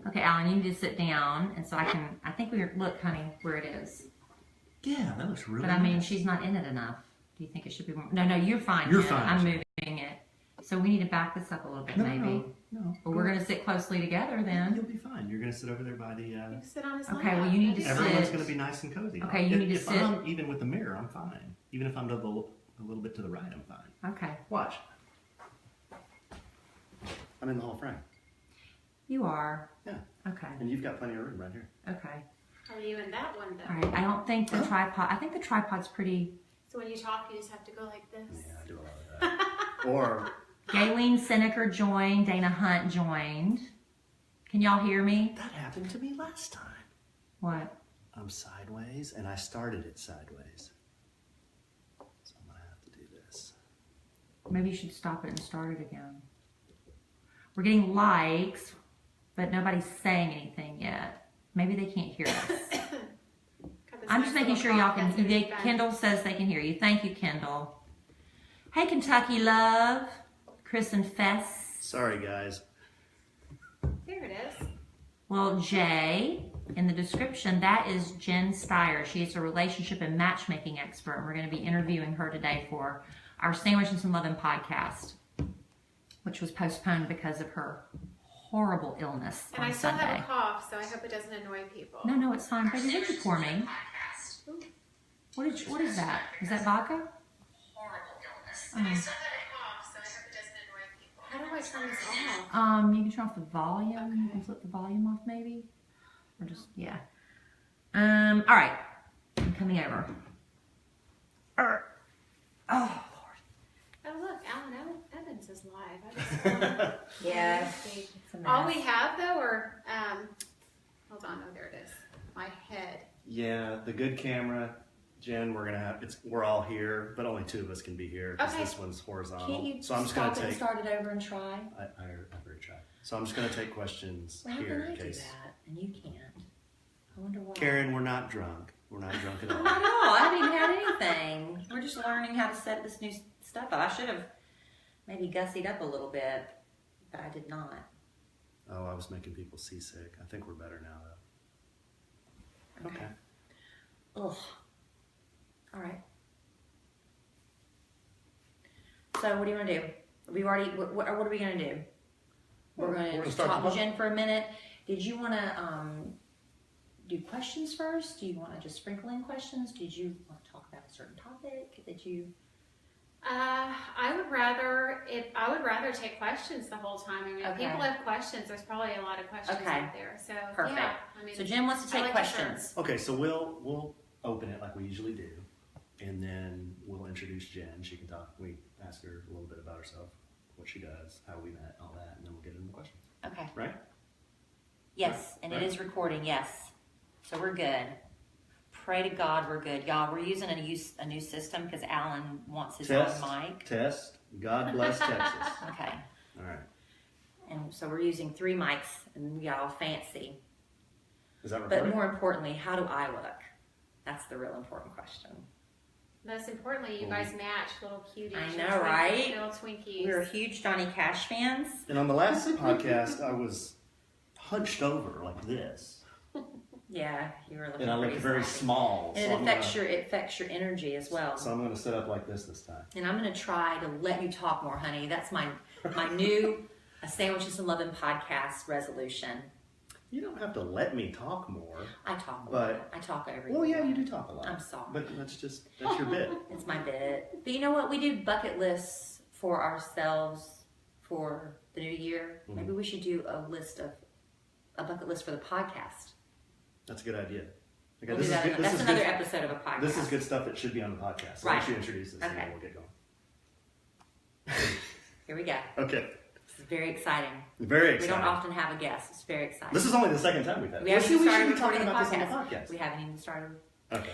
Okay, Alan, you need to sit down, and so I think look, honey, where it is. Yeah, that looks really But I mean, nice. she's not in it enough. Do you think it should be more? No, you're fine. You're Jen. fine. I'm moving it. So we need to back this up a little bit, maybe. No. But we're going to sit closely together then. You'll be fine. You're going to sit over there by the... You sit on his lap. Okay, well, you need to sit. Everyone's going to be nice and cozy. Okay, you need to sit. Even with the mirror, I'm fine. Even if I'm a little bit to the right, I'm fine. Okay. Watch. I'm in the whole frame. You are? Yeah. Okay. And you've got plenty of room right here. Okay. Are you in that one, though? All right. I don't think the tripod... I think the tripod's pretty... So when you talk, you just have to go like this? Yeah, I do a lot of that. Or... Gayleen Seneker joined. Dana Hunt joined. Can y'all hear me? That happened to me last time. What? I'm sideways, and I started it sideways. So I'm going to have to do this. Maybe you should stop it and start it again. We're getting likes, but nobody's saying anything yet. Maybe they can't hear us. I'm just making sure y'all can. Kendall says they can hear you. Thank you, Kendall. Hey, Kentucky love. Chris and Fess. Sorry, guys. There it is. Well, Jay, in the description, that is Jenn Styers. She is a relationship and matchmaking expert, and we're going to be interviewing her today for our Sandwich and Some Lovin' podcast, which was postponed because of her horrible illness And on I still Sunday. have a cough, so I hope it doesn't annoy people. No, it's fine. Baby, what did you pour me? What is that? Is that vodka? Horrible illness. And I still have a cough, so I hope it doesn't annoy people. How do I turn this off? You can turn off the volume. Okay. And flip the volume off, maybe, or just yeah. All right, I'm coming over. Oh Lord. Oh look, Alan Evans is live. I just Yeah. All we have though, or hold on, oh there it is. My head. Yeah, the good camera, Jen, we're all here, but only two of us can be here because Okay. this one's horizontal. Can't you so I'm just stop going it to and take. start it over and try? I already tried. So I'm just going to take questions Well, how here can I in do case. that and you can't? I wonder why. Karen, we're not drunk. We're not drunk at all. Not at all. I haven't even had anything. We're just learning how to set this new stuff up. I should have maybe gussied up a little bit, but I did not. Oh, I was making people seasick. I think we're better now, though. Okay. Ugh. All right. So what do you want to do? We've already. What are we going to do? We're going to talk to Jen for a minute. Did you want to do questions first? Do you want to just sprinkle in questions? Did you want to talk about a certain topic that you? I would rather take questions the whole time. I mean, if people have questions, there's probably a lot of questions out there. So perfect. Yeah, I mean, so Jen wants to take questions. Okay, so we'll open it like we usually do, and then we'll introduce Jen. She can talk. We ask her a little bit about herself, what she does, how we met, all that, and then we'll get into the questions. Okay. Right? Yes, and it is recording. Yes, so we're good. Pray to God we're good, y'all. We're using a new system because Alan wants his own mic. Test. God bless Texas. Okay. All right. And so we're using 3 mics, and we got all fancy. Is that recording? But more importantly, how do I look? That's the real important question. most importantly, you guys match, little cuties. I know, right? Little Twinkies. We're huge Johnny Cash fans. And on the last podcast, I was hunched over like this. Yeah, you were looking. And I looked very small. And it affects your energy as well. So I'm going to sit up like this time. And I'm going to try to let you talk more, honey. That's my new Sandwiches and Lovin' podcast resolution. You don't have to let me talk more. I talk a lot. I talk over you. Well, yeah, you do talk a lot. I'm sorry. But that's your bit. It's my bit. But you know what? We do bucket lists for ourselves for the new year. Mm-hmm. Maybe we should do a bucket list for the podcast. That's a good idea. Okay, We'll that's another episode of a podcast. This is good stuff that should be on the podcast. So right. Why don't you introduce this and then we'll get going. Here we go. Okay. This is very exciting. Very exciting. We don't often have a guest. It's very exciting. This is only the second time we've had it. We haven't even started recording the about this on the podcast. We haven't even started. Okay.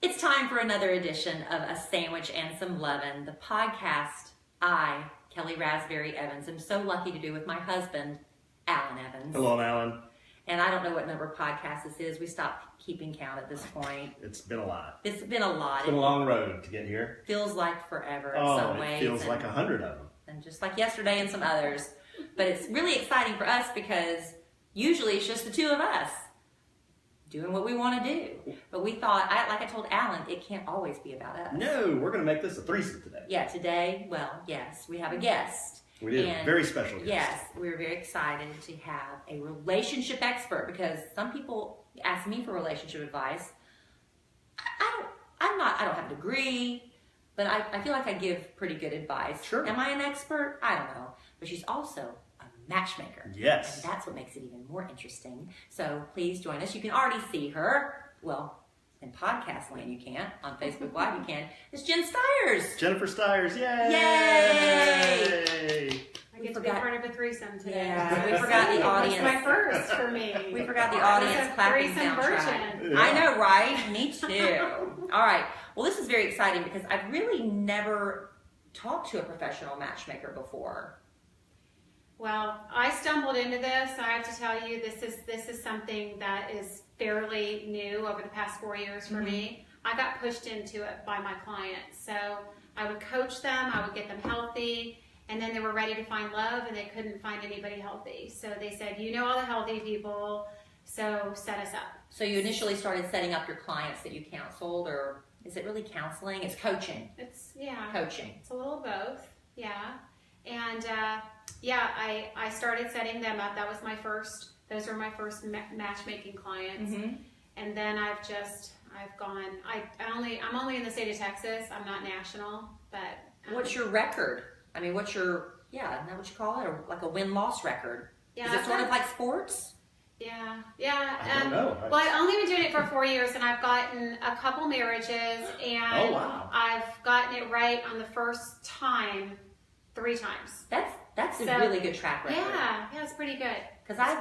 It's time for another edition of A Sandwich and Some Lovin', the podcast I, Kellie Rasberry Evans, am so lucky to do with my husband, Alan Evans. Hello, Alan. And I don't know what number of podcasts this is. We stopped keeping count at this point. It's been a lot. It's been a lot. It's been a long road to get here. Feels like forever in some ways. It feels like 100 of them. And just like yesterday and some others. But it's really exciting for us because Usually it's just the two of us doing what we want to do. But we thought, like I told Alan, it can't always be about us. No, we're going to make this a threesome today. Yeah, today, well, yes, we have a guest. We did a very special guest. Yes, we're very excited to have a relationship expert because some people ask me for relationship advice. I don't have a degree, but I feel like I give pretty good advice. Sure. Am I an expert? I don't know. But she's also a matchmaker. Yes. And that's what makes it even more interesting. So please join us. You can already see her. Well, in podcast land you can't. On Facebook Live you can. It's Jenn Styers. Jennifer Styers. Yay! Yay! I get to be part of a threesome today. Yeah, we forgot the audience. It's my first for me. We forgot the audience clapping soundtrack. I know, right? Me too. All right. Well, this is very exciting because I've really never talked to a professional matchmaker before. Well, I stumbled into this. I have to tell you, this is something that is fairly new over the past 4 years for me. I got pushed into it by my clients. So I would coach them, I would get them healthy, and then they were ready to find love and they couldn't find anybody healthy. So they said, you know all the healthy people, so set us up. So you initially started setting up your clients that you counseled, or is it really counseling? It's coaching. It's, coaching. It's a little of both, And I started setting them up. That was those were my first matchmaking clients. And then I'm only in the state of Texas. I'm not national, but. What's your record? I mean, isn't that what you call it? Or like a win-loss record? Yeah. Is it sort of like sports? Yeah. I don't know. Well, I've only been doing it for 4 years, and I've gotten a couple marriages, and I've gotten it right on the first time 3 times. That's a really good track record. Yeah, it's pretty good. Because I've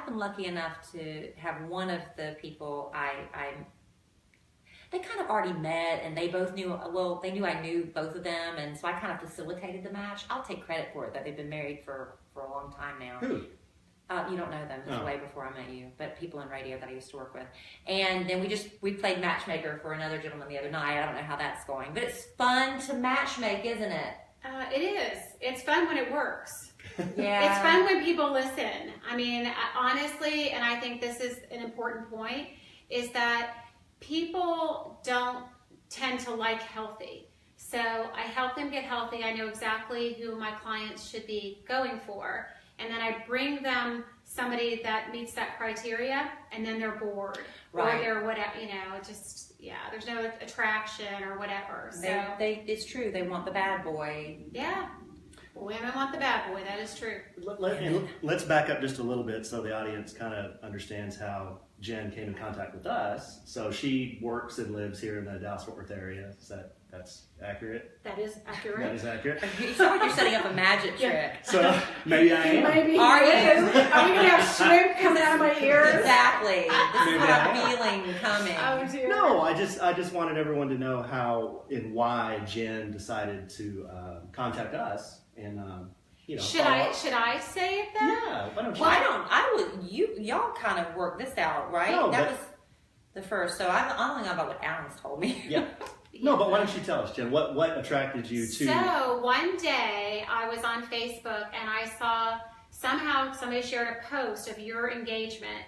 been lucky enough to have one of the people they kind of already met, and they both knew, they knew I knew both of them, and so I kind of facilitated the match. I'll take credit for it, that they've been married for a long time now. Who? You don't know them. It's way before I met you, but people in radio that I used to work with. And then we played matchmaker for another gentleman the other night. I don't know how that's going, but it's fun to matchmake, isn't it? It is. It's fun when it works. Yeah. It's fun when people listen. I mean, honestly, and I think this is an important point, is that people don't tend to like healthy. So I help them get healthy. I know exactly who my clients should be going for. And then I bring them somebody that meets that criteria, and then they're bored. Right. Or they're whatever, there's no attraction or whatever. So it's true. They want the bad boy. Yeah. Women want the bad boy. That is true. Let's back up just a little bit so the audience kind of understands how Jenn came in contact with us. So she works and lives here in the Dallas-Fort Worth area. That's accurate? That is accurate. That is accurate. You sound like you're setting up a magic trick. So maybe I am. Maybe. Are you? Are we going to have shrimp coming out of my ears? Exactly. This is what I'm feeling coming. Oh, dear. No, I just wanted everyone to know how and why Jenn decided to contact us and Should I say it then? Yeah, why don't you? Well, y'all kind of worked this out, right? No, that was the first. So I'm only know about what Alan's told me. Yeah. No, but why don't you tell us, Jenn? What attracted you to? So one day I was on Facebook and I saw somehow somebody shared a post of your engagement,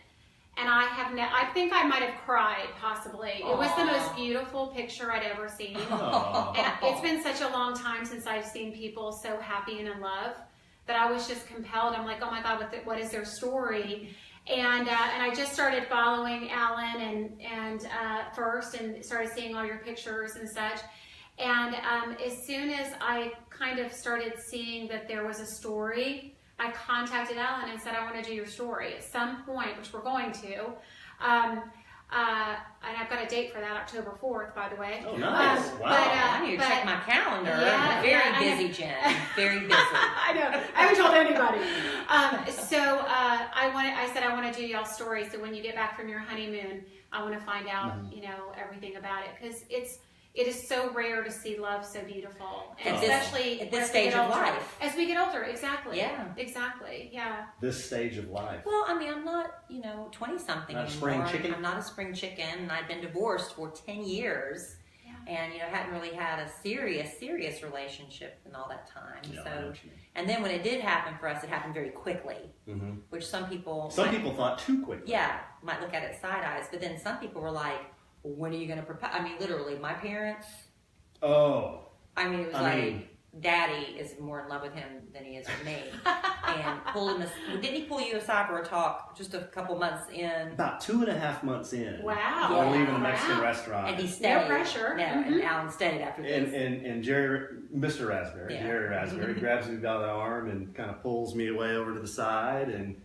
and I think I might have cried possibly. It was the most beautiful picture I'd ever seen. And it's been such a long time since I've seen people so happy and in love that I was just compelled. I'm like, oh my God, what is their story? And I just started following Alan and first, and started seeing all your pictures and such. And as soon as I kind of started seeing that there was a story, I contacted Alan and said, I want to do your story at some point, which we're going to. And I've got a date for that, October 4th, by the way. Oh, nice. Wow. I need to check my calendar. Yeah, very busy, Jenn. Very busy. I know. I haven't told anybody. I said I want to do y'all's story. So when you get back from your honeymoon, I want to find out, everything about it. Because it is so rare to see love so beautiful. And especially at this stage of life. As we get older, exactly. Yeah. Exactly, yeah. This stage of life. Well, I mean, I'm not, 20-something Not a anymore. spring chicken? I'm not a spring chicken, and I've been divorced for 10 years. Yeah. And, hadn't really had a serious relationship in all that time. Yeah, I know So, what you mean. and then when it did happen for us, it happened very quickly, Mm-hmm. which some people thought too quickly. Yeah, might look at it side eyes, but then some people were like, well, when are you going to propose? I mean, literally, my parents, Oh. it was Daddy is more in love with him than he is with me. And didn't he pull you aside for a talk just a couple months in? About 2.5 months in. Wow. We were leaving the Wow. Mexican restaurant. And he stayed. No pressure. No, Mm-hmm. and Alan stayed after this. And Jerry, Mr. Raspberry, Yeah. Jerry Rasberry, grabs me by the arm and kind of pulls me away over to the side. And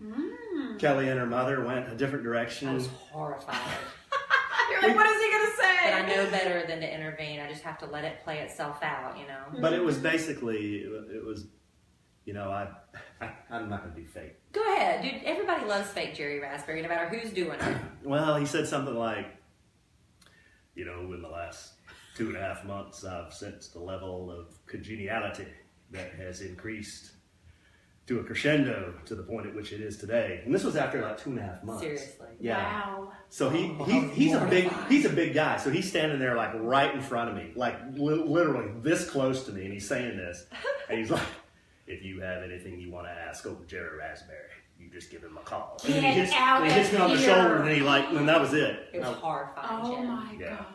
Kellie and her mother went a different direction. I was horrified. You're like, what is he going to say? But I know better than to intervene. I just have to let it play itself out, But it was basically, I'm not going to be fake. Go ahead, dude. Everybody loves fake Jerry Rasberry, no matter who's doing it. Well, he said something like, in the last 2.5 months, I've sensed a level of congeniality that has increased to a crescendo to the point at which it is today. And this was after like 2.5 months. Seriously. Yeah. Wow. So he's a big guy. So he's standing there like right in front of me, like literally this close to me, and he's saying this, and he's like, "If you have anything you want to ask over Jerry Rasberry, you just give him a call." And Get he hits me on the here. shoulder, and that was it. It was horrifying, Oh Jen. my Yeah. God.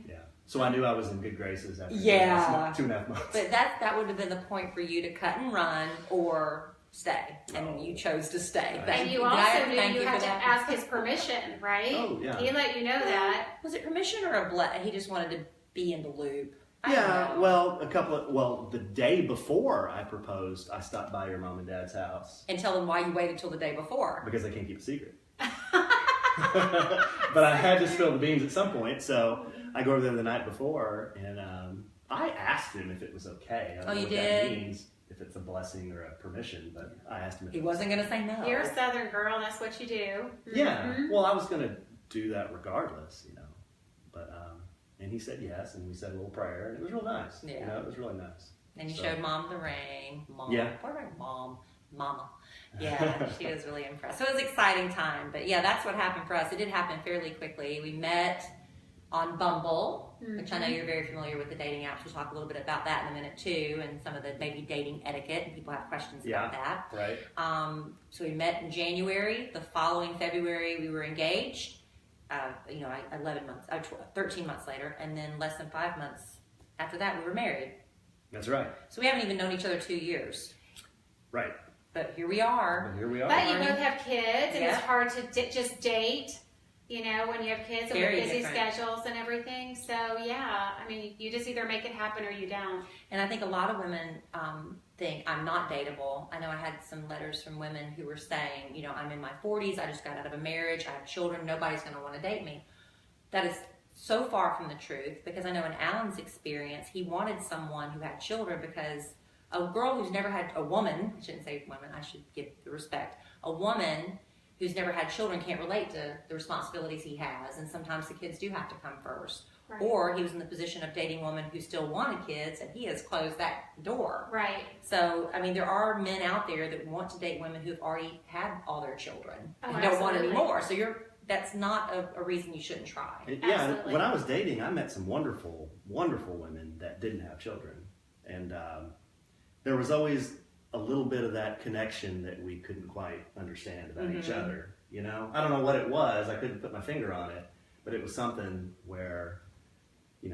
Yeah. So I knew I was in good graces after Yeah. 2.5 months. But that would have been the point for you to cut and run or stay, and you chose to stay. Right. Thank And you Did I also knew thank you for had to that? ask his permission, right? Oh, yeah. He let you know that. Was it permission or he just wanted to be in the loop? I Yeah, don't know. well, the day before I proposed, I stopped by your mom and dad's house And tell them why you waited till the day before. because they can't keep a secret. But I had to spill the beans at some point, so I go over there the night before, and I asked him if it was okay. I don't know you what that did? means, if it's a blessing or a permission, but I asked him if He it was wasn't going to say no. You're a Southern girl. That's what you do. Yeah, Mhm. well, I was going to do that regardless, But, and he said yes, and we said a little prayer, and it was real nice. Yeah. It was really nice. And you So- showed Mom the ring. Mom. Yeah. What about Mama. Yeah, she was really impressed. So it was an exciting time. But yeah, that's what happened for us. It did happen fairly quickly. We met on Bumble, which I know you're very familiar with the dating apps. We'll talk a little bit about that in a minute too, and some of the maybe dating etiquette, and people have questions about that. Right. So we met in January. The following February, we were engaged. 13 months later, and then less than 5 months after that, we were married. That's right. So we haven't even known each other 2 years. Right. But here we are. But here we are. But you both have kids, and Yeah. it's hard to just date, when you have kids and Very with busy different. schedules and everything. So, yeah, you just either make it happen or you don't. And I think a lot of women think I'm not dateable. I know I had some letters from women who were saying, I'm in my 40s, I just got out of a marriage, I have children, nobody's going to want to date me. That is so far from the truth, because I know in Alan's experience, he wanted someone who had children, because a girl who's never had a woman, I shouldn't say women, I should give the respect, a woman who's never had children can't relate to the responsibilities he has, and sometimes the kids do have to come first. Right. Or he was in the position of dating a woman who still wanted kids, and he has closed that door. Right. So, there are men out there that want to date women who've already had all their children Oh, and don't want any absolutely. more. So that's not a reason you shouldn't try. Yeah, Absolutely. when I was dating, I met some wonderful, wonderful women that didn't have children. And there was always a little bit of that connection that we couldn't quite understand about each other. I don't know what it was. I couldn't put my finger on it. But it was something where,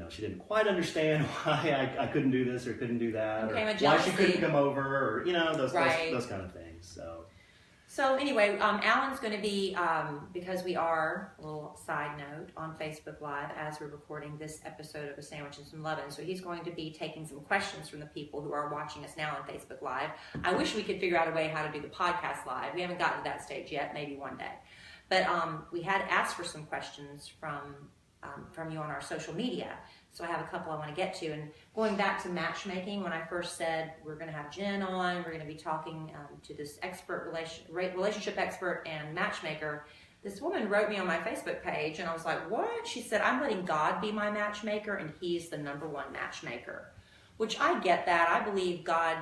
she didn't quite understand why I couldn't do this or couldn't do that. Or Okay, why she jealousy. couldn't come over or, those Right. kind of things. So anyway, Alan's going to be, because we are, a little side note, on Facebook Live as we're recording this episode of A Sandwich and Some Lovin'. So he's going to be taking some questions from the people who are watching us now on Facebook Live. I wish we could figure out a way how to do the podcast live. We haven't gotten to that stage yet, maybe one day. But we had asked for some questions from you on our social media. So I have a couple I want to get to. And going back to matchmaking, when I first said we're going to have Jenn on, we're going to be talking to this expert relationship expert and matchmaker, this woman wrote me on my Facebook page, and I was like, what? She said, I'm letting God be my matchmaker, and he's the #1 matchmaker. Which I get that. I believe God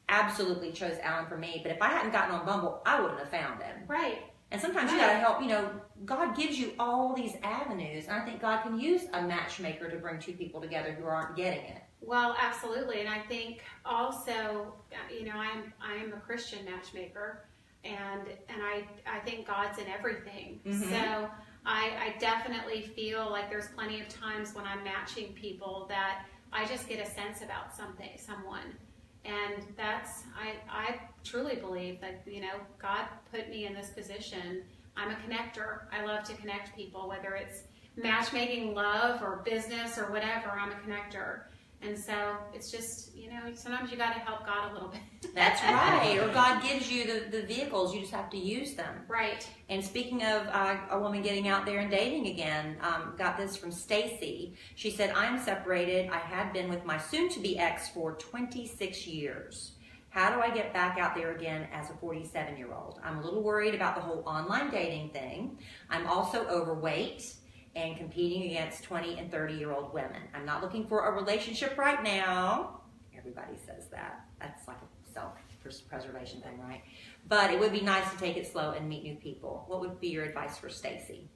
absolutely chose Alan for me, but if I hadn't gotten on Bumble, I wouldn't have found him. Right. And sometimes you got to help, God gives you all these avenues. And I think God can use a matchmaker to bring two people together who aren't getting it. Well, absolutely. And I think also, I'm a Christian matchmaker, and I think God's in everything. Mm-hmm. So I definitely feel like there's plenty of times when I'm matching people that I just get a sense about someone. And I truly believe that, God put me in this position. I'm a connector. I love to connect people, whether it's matchmaking, love, or business, or whatever. I'm a connector. And so it's just, sometimes you got to help God a little bit. That's right. Or God gives you the vehicles. You just have to use them. Right. And speaking of a woman getting out there and dating again, got this from Stacy. She said, I'm separated. I had been with my soon-to-be ex for 26 years. How do I get back out there again as a 47-year-old? I'm a little worried about the whole online dating thing. I'm also overweight and competing against 20 and 30-year-old women. I'm not looking for a relationship right now. Everybody says that. That's like a self-preservation thing, right? But it would be nice to take it slow and meet new people. What would be your advice for Stacy?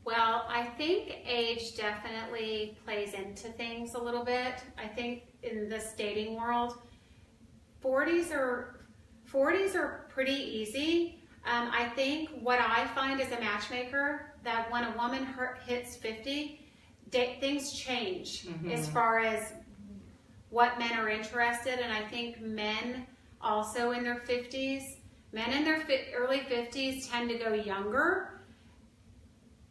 Well, I think age definitely plays into things a little bit. I think in this dating world, 40s are pretty easy. I think what I find as a matchmaker, that when a woman hits 50, things change as far as what men are interested in. And I think men also in their 50s, men in their early 50s tend to go younger.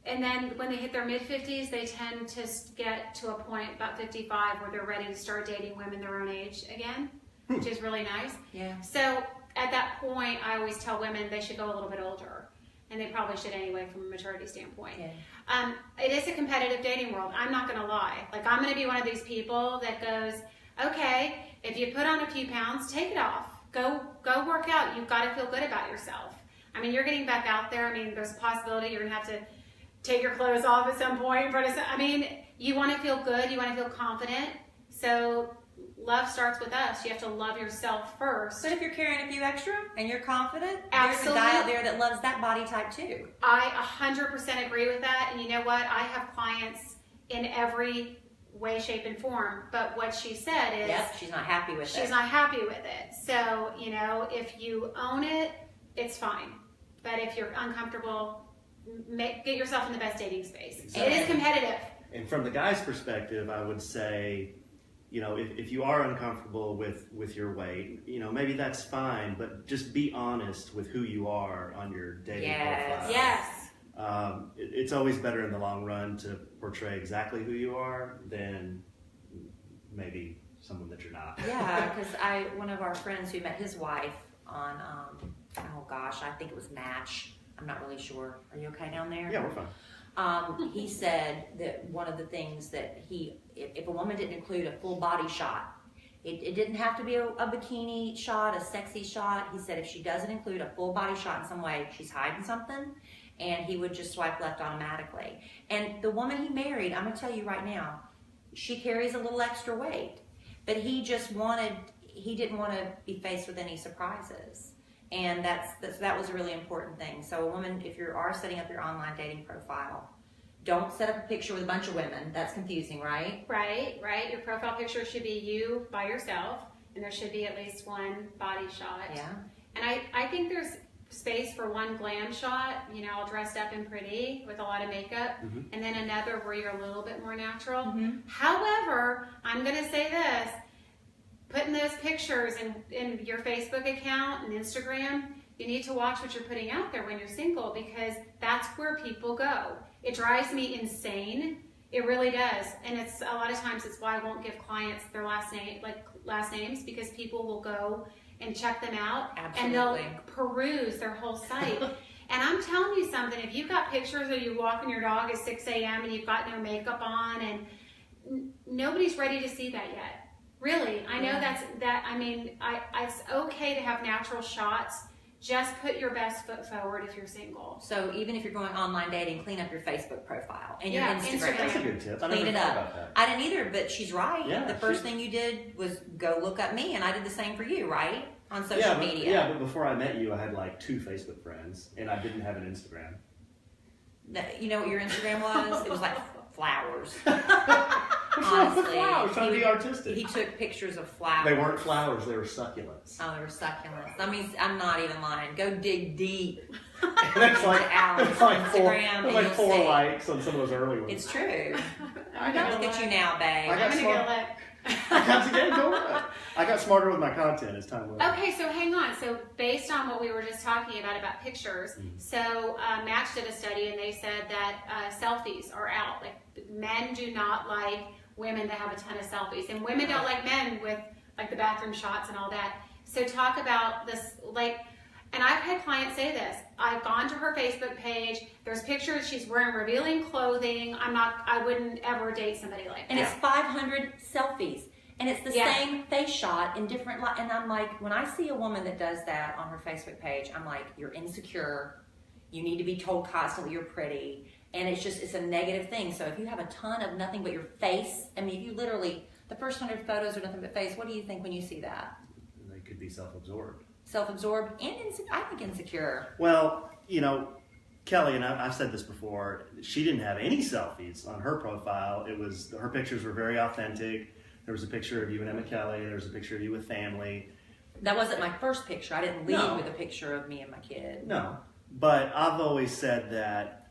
And then when they hit their mid-50s, they tend to get to a point about 55 where they're ready to start dating women their own age again, which is really nice. Yeah. So at that point, I always tell women they should go a little bit older. And they probably should anyway from a maturity standpoint. Yeah. It is a competitive dating world. I'm not going to lie. Like, I'm going to be one of these people that goes, okay, if you put on a few pounds, take it off. Go work out. You've got to feel good about yourself. I mean, you're getting back out there. I mean, there's a possibility you're going to have to take your clothes off at some point. I mean, you want to feel good. You want to feel confident. So love starts with us. You have to love yourself first. But if you're carrying a few extra and you're confident, absolutely, there's a guy out there that loves that body type too. I 100% agree with that. And you know what? I have clients in every way, shape, and form. But what she said is... Yep, she's not happy with it. She's not happy with it. So, if you own it, it's fine. But if you're uncomfortable, get yourself in the best dating space. Exactly. It is competitive. And from the guy's perspective, I would say... if you are uncomfortable with your weight, maybe that's fine, but just be honest with who you are on your dating profile. Yes. It's always better in the long run to portray exactly who you are than maybe someone that you're not. Yeah, because one of our friends who met his wife on, I think it was Match. I'm not really sure. Are you okay down there? Yeah, we're fine. He said that one of the things that if a woman didn't include a full body shot, it didn't have to be a bikini shot, a sexy shot. He said if she doesn't include a full body shot in some way, she's hiding something, and he would just swipe left automatically. And the woman he married, I'm going to tell you right now, she carries a little extra weight, but he didn't want to be faced with any surprises. And that was a really important thing. So a woman, if you are setting up your online dating profile, don't set up a picture with a bunch of women. That's confusing, right? Right. Your profile picture should be you by yourself, and there should be at least one body shot. Yeah. And I think there's space for one glam shot, all dressed up and pretty with a lot of makeup, and then another where you're a little bit more natural. However, I'm going to say this. Putting those pictures in your Facebook account and Instagram, you need to watch what you're putting out there when you're single, because that's where people go. It drives me insane. It really does. And it's a lot of times it's why I won't give clients their last names, because people will go and check them out. Absolutely. And they'll peruse their whole site. And I'm telling you something, if you've got pictures of you walking your dog at 6 a.m. and you've got no makeup on, and nobody's ready to see that yet. Really, I know it's okay to have natural shots. Just put your best foot forward if you're single. So even if you're going online dating, clean up your Facebook profile and your Instagram. That's a good tip. Clean it up. I didn't either, but she's right. Yeah, the first thing you did was go look up me, and I did the same for you, right? on social media. Yeah, but before I met you, I had like 2 Facebook friends, and I didn't have an Instagram. You know what your Instagram was? It was like flowers. Honestly, flowers, trying to be artistic. He took pictures of flowers. They weren't flowers; they were succulents. Oh, they were succulents. I mean, I'm not even lying. Go dig deep. That's like Instagram, like 4 likes on some of those early ones. It's true. I Look at you now, babe. I'm gonna go look. I got smarter with my content as time went on. Okay, so hang on. So based on what we were just talking about pictures, so Match did a study and they said that selfies are out. Like men do not like women that have a ton of selfies, and women don't like men with like the bathroom shots and all that. So talk about this, like, and I've had clients say this. I've gone to her Facebook page. There's pictures. She's wearing revealing clothing. I wouldn't ever date somebody like that. And it's 500 selfies. And it's the same face shot in different light. And I'm like, when I see a woman that does that on her Facebook page, I'm like, you're insecure. You need to be told constantly you're pretty. And it's a negative thing. So if you have a ton of nothing but your face, I mean, if you literally, the first 100 photos are nothing but face, what do you think when you see that? They could be self-absorbed. Self-absorbed and I think insecure. Well, you know, Kelly, and I've said this before, she didn't have any selfies on her profile. Her pictures were very authentic. There was a picture of you and Emma Kelly. There was a picture of you with family. That wasn't my first picture. I didn't lead with a picture of me and my kid. No, but I've always said that,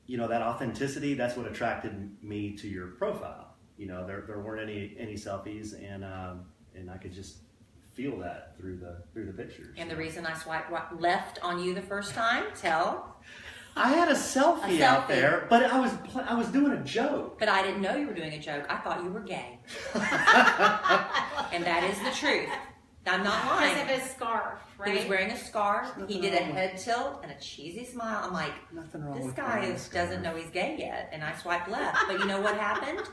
you know, that authenticity, that's what attracted me to your profile. You know, there weren't any selfies, and I could just feel that through the pictures. And the reason I swiped left on you the first time, I had a selfie out there, but I was doing a joke. But I didn't know you were doing a joke. I thought you were gay. And that is the truth. I'm not lying. Because of his scarf, right? He was wearing a scarf. He did a head tilt and a cheesy smile. I'm like, this guy doesn't know he's gay yet. And I swiped left. But you know what happened?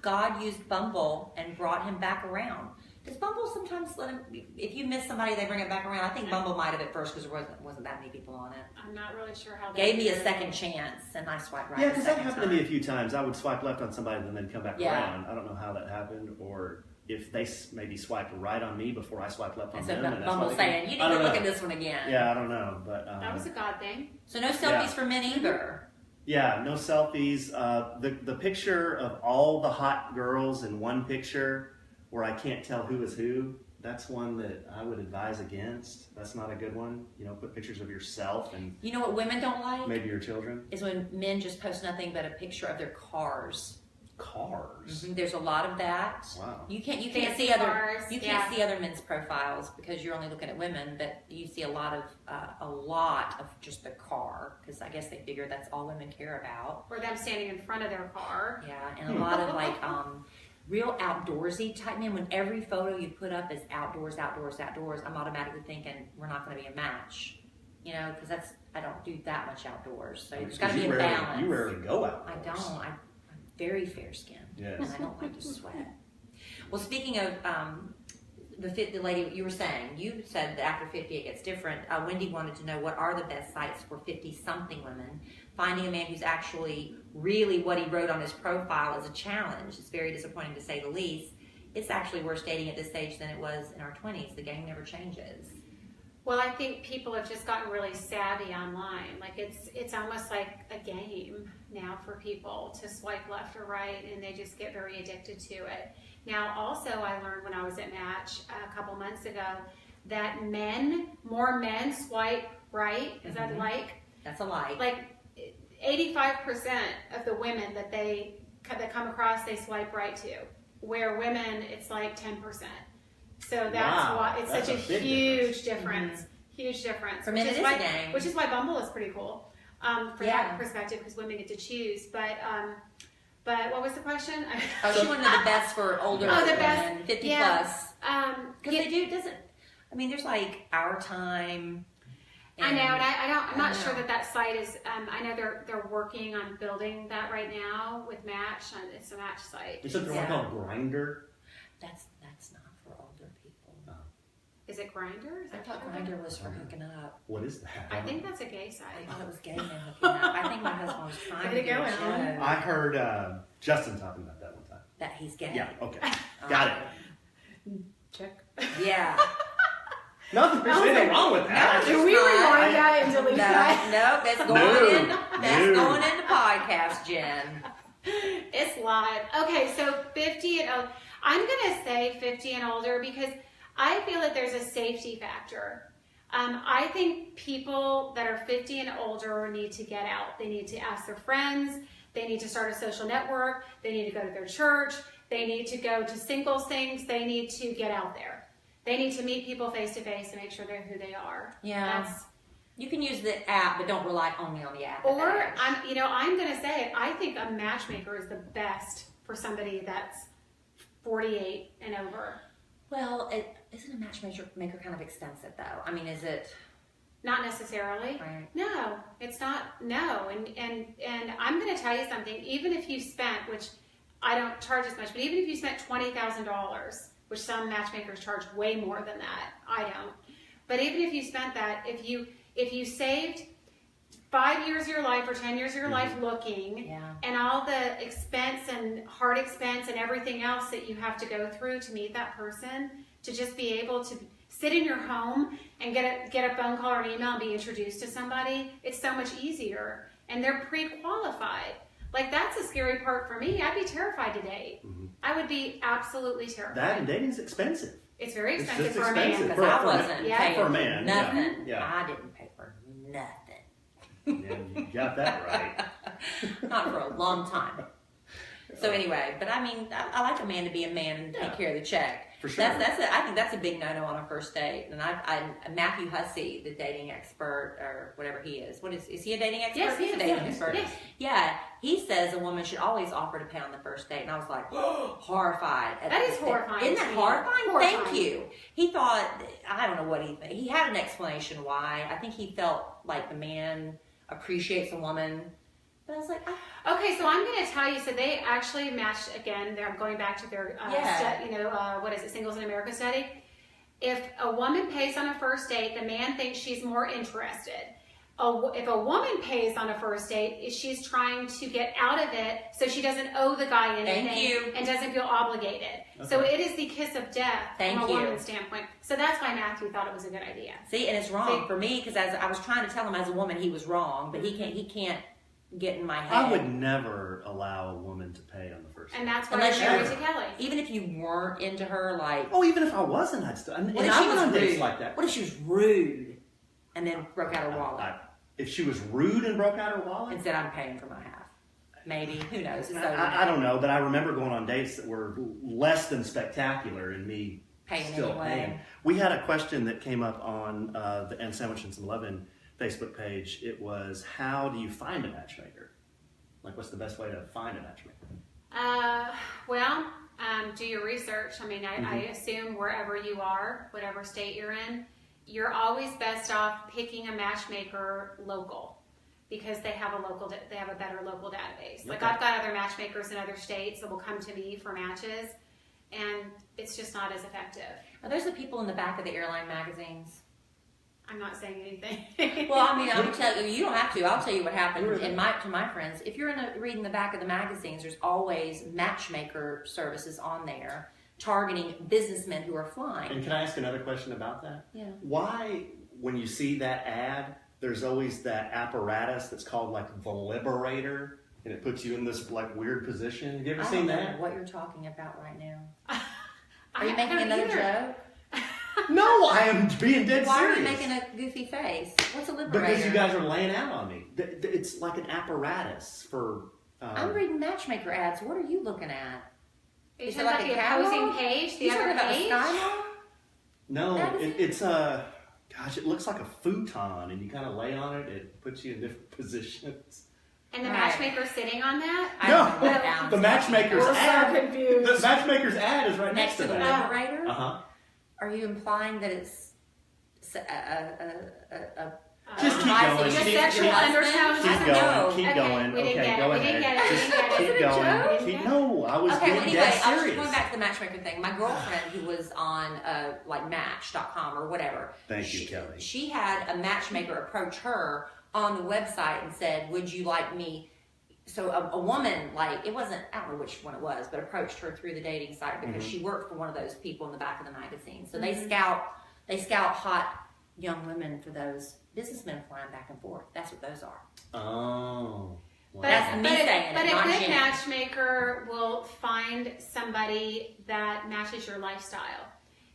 God used Bumble and brought him back around. Does Bumble sometimes let him, if you miss somebody, they bring it back around? I think Bumble might have at first because there wasn't that many people on it. I'm not really sure how they gave me a second chance, and I swiped right. Yeah, because that happened to me a few times. I would swipe left on somebody and then come back around. I don't know how that happened, or if they maybe swiped right on me before I swiped left on them. And so Bumble saying, you need to look at this one again. Yeah, I don't know. But that was a God thing. So no selfies for men either. Yeah, no selfies. The picture of all the hot girls in one picture where I can't tell who is who, that's one that I would advise against. That's not a good one. You know, put pictures of yourself and... You know what women don't like? Maybe your children. Is when men just post nothing but a picture of their cars. Cars? Mm-hmm. There's a lot of that. Wow. You can't see cars. You can't see other men's profiles because you're only looking at women, but you see a lot of just the car, because I guess they figure that's all women care about. Or them standing in front of their car. Yeah, and a lot of like real outdoorsy type men. When every photo you put up is outdoors, I'm automatically thinking we're not going to be a match. You know, because I don't do that much outdoors. So there's got to be a balance. You rarely go outdoors. I don't. I'm very fair skinned. Yes. And I don't like to sweat. Well, speaking of the lady you were saying, you said that after 50 it gets different. Wendy wanted to know, what are the best sites for 50-something women? Finding a man who's actually really what he wrote on his profile is a challenge. It's very disappointing to say the least. It's actually worse dating at this stage than it was in our 20s. The game never changes. Well, I think people have just gotten really savvy online. Like it's almost like a game now for people to swipe left or right, and they just get very addicted to it. Now, also, I learned when I was at Match a couple months ago that more men swipe right. Is that like? That's a lie. Like 85% of the women that come across, they swipe right to. Where women, it's like 10%. So that's why it's such a huge difference. Huge difference. For men, it is a game. Which is why Bumble is pretty cool for that perspective, because women get to choose. But what was the question? She wanted the best for older women, 50 plus. Because they do. There's like Our Time. I know, and I'm not sure that site is. I know they're working on building that right now with Match. It's a Match site. Is there one called Grindr? That's not for older people. No. Is it Grindr? I thought Grindr was for hooking up. What is that? I think that's a gay site. I thought it was gay men hooking up. I think my husband was trying to get a show. I heard Justin talking about that one time. That he's gay. Yeah. Okay. Got it. Check. Yeah. Nothing, there's anything wrong with that. Do we rewind that and delete that? No, that's going in. That's going in the podcast, Jen. It's live. Okay, so 50 and older. I'm going to say 50 and older because I feel that there's a safety factor. I think people that are 50 and older need to get out. They need to ask their friends. They need to start a social network. They need to go to their church. They need to go to singles things. They need to get out there. They need to meet people face to face and make sure they're who they are. Yeah. You can use the app, but don't rely only on the app. Or I'm going to say it. I think a matchmaker is the best for somebody that's 48 and over. Well, isn't a matchmaker kind of expensive though? I mean, is it? Not necessarily. Right. No, it's not. No, and I'm going to tell you something. Even if you spent, which I don't charge as much, but even if you spent $20,000, which some matchmakers charge way more than that, I don't. But even if you spent that, if you saved 5 years of your life or 10 years of your life looking, and all the expense and hard expense and everything else that you have to go through to meet that person, to just be able to sit in your home and get a phone call or an email and be introduced to somebody, it's so much easier. And they're pre-qualified. Like, that's a scary part for me. I'd be terrified to date. I would be absolutely terrified. That and dating's expensive. It's very expensive It's for just a man. expensive. Because I wasn't paying for a man. nothing. Yeah. I didn't pay for nothing. Yeah, you got that right. Not for a long time. So anyway, but I mean, I like a man to be a man and take care of the check. For sure. I think that's a big no-no on a first date. And Matthew Hussey, the dating expert, or whatever he is. Is he a dating expert? Yes, he's a dating yes, expert. yes. Yeah, he says a woman should always offer to pay on the first date. And I was like, horrified. That is horrifying. Isn't that horrifying? Horrifying. Thank you. He thought, I don't know what he had an explanation why. I think he felt like the man appreciates a woman. But I was like, okay, so I'm going to tell you. So they actually matched again. They're going back to their, what is it, Singles in America study. If a woman pays on a first date, the man thinks she's more interested. If a woman pays on a first date, she's trying to get out of it so she doesn't owe the guy anything and doesn't feel obligated. Okay. So it is the kiss of death from a woman's standpoint. So that's why Matthew thought it was a good idea. See, and it's wrong for me because as I was trying to tell him as a woman he was wrong, but he can't get in my head. I would never allow a woman to pay on the first date. And that's why I married to Kelly. Even if you weren't into her, like... Oh, even if I wasn't, I'd still... What if she was rude? Like that. What if she was rude and then broke out her wallet? If she was rude and broke out her wallet? And said, I'm paying for my half. Maybe. Who knows? I don't know, but I remember going on dates that were less than spectacular and me still paying. We had a question that came up on the And Sandwich and Some Lovin' Facebook page. It was, how do you find a matchmaker? Like, what's the best way to find a matchmaker? Do your research. I mean, I assume wherever you are, whatever state you're in, you're always best off picking a matchmaker local because they have a better local database. Okay. Like, I've got other matchmakers in other states that will come to me for matches, and it's just not as effective. Are those the people in the back of the airline magazines? I'm not saying anything. Well, I mean, I'll tell you. You don't have to. I'll tell you what happened. To my friends, if you're reading the back of the magazines, there's always matchmaker services on there targeting businessmen who are flying. And can I ask another question about that? Yeah. Why, when you see that ad, there's always that apparatus that's called like the Liberator, and it puts you in this like weird position? Have you ever seen that? I don't know what you're talking about right now. Are you making another joke? No, I am being dead serious. Why are you making a goofy face? What's a Liberator? Because you guys are laying out on me. It's like an apparatus for... I'm reading matchmaker ads. What are you looking at? Is it like the opposing page? The other page? No, it's gosh, it looks like a futon, and you kind of lay on it. It puts you in different positions. And the matchmaker's sitting on that? No, the matchmaker's ad. So confused. The matchmaker's ad is right next to the that. Liberator? Uh-huh. Are you implying that it's just keep going. Just sexual undertones? Keep going. Okay, go ahead. Keep going. No, I was being dead serious. I was just going back to the matchmaker thing. My girlfriend, who was on like Match.com or whatever. Thank you, Kelly. She had a matchmaker approach her on the website and said, "Would you like me?" So a woman, like, it wasn't, I don't know which one it was, but approached her through the dating site because she worked for one of those people in the back of the magazine. So they scout They scout hot young women for those businessmen flying back and forth. That's what those are. Oh. Wow. That's me saying but it, a not good Jenn. matchmaker will find somebody that matches your lifestyle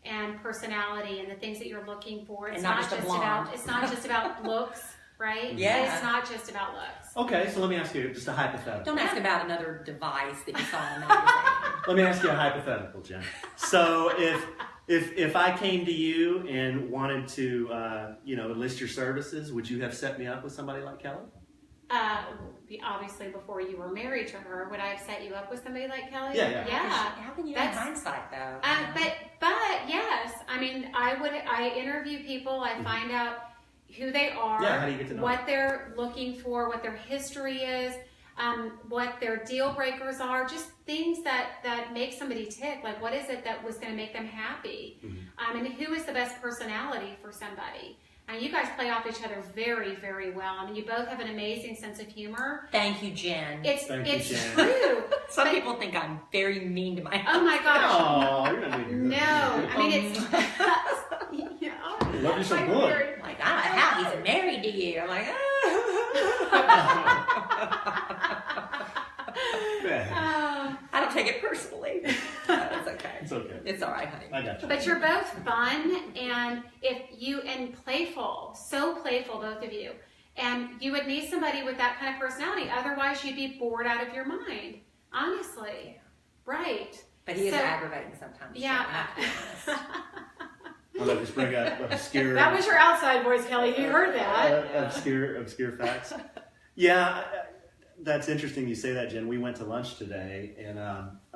and personality and the things that you're looking for. It's And not just a blonde. It's not just about looks, right? Yeah. It's not just about looks. Okay, so let me ask you just a hypothetical. Don't ask about another device that you saw in the magazine. Let me ask you a hypothetical, Jenn. So if I came to you and wanted to, enlist your services, would you have set me up with somebody like Kelly? Obviously, before you were married to her, would I have set you up with somebody like Kelly? Yeah. How can you know in hindsight, though? But yes, I mean, I interview people. I find out who they are. Yeah, how do you get to know what they're looking for, what their history is, what their deal breakers are, just things that make somebody tick. Like, what is it that was going to make them happy? Mm-hmm. And who is the best personality for somebody? And you guys play off each other very, very well. I mean, you both have an amazing sense of humor. Thank you, Jenn. It's Jen. true. Some people think I'm very mean to my husband. Oh my gosh. Oh, you're not making No, I mean it's. Love you so good. Like, how he's married to you. I'm like, I don't take it personally. No, it's okay. It's okay. It's all right, honey. I got you. But you're both fun and playful, so playful, both of you. And you would need somebody with that kind of personality. Otherwise, you'd be bored out of your mind. Honestly, right? But he is aggravating sometimes. Yeah. So I have to be honest. I'll let just bring up obscure. That was your outside voice, Kelly. You heard that. Obscure facts. Yeah, that's interesting you say that, Jenn. We went to lunch today, and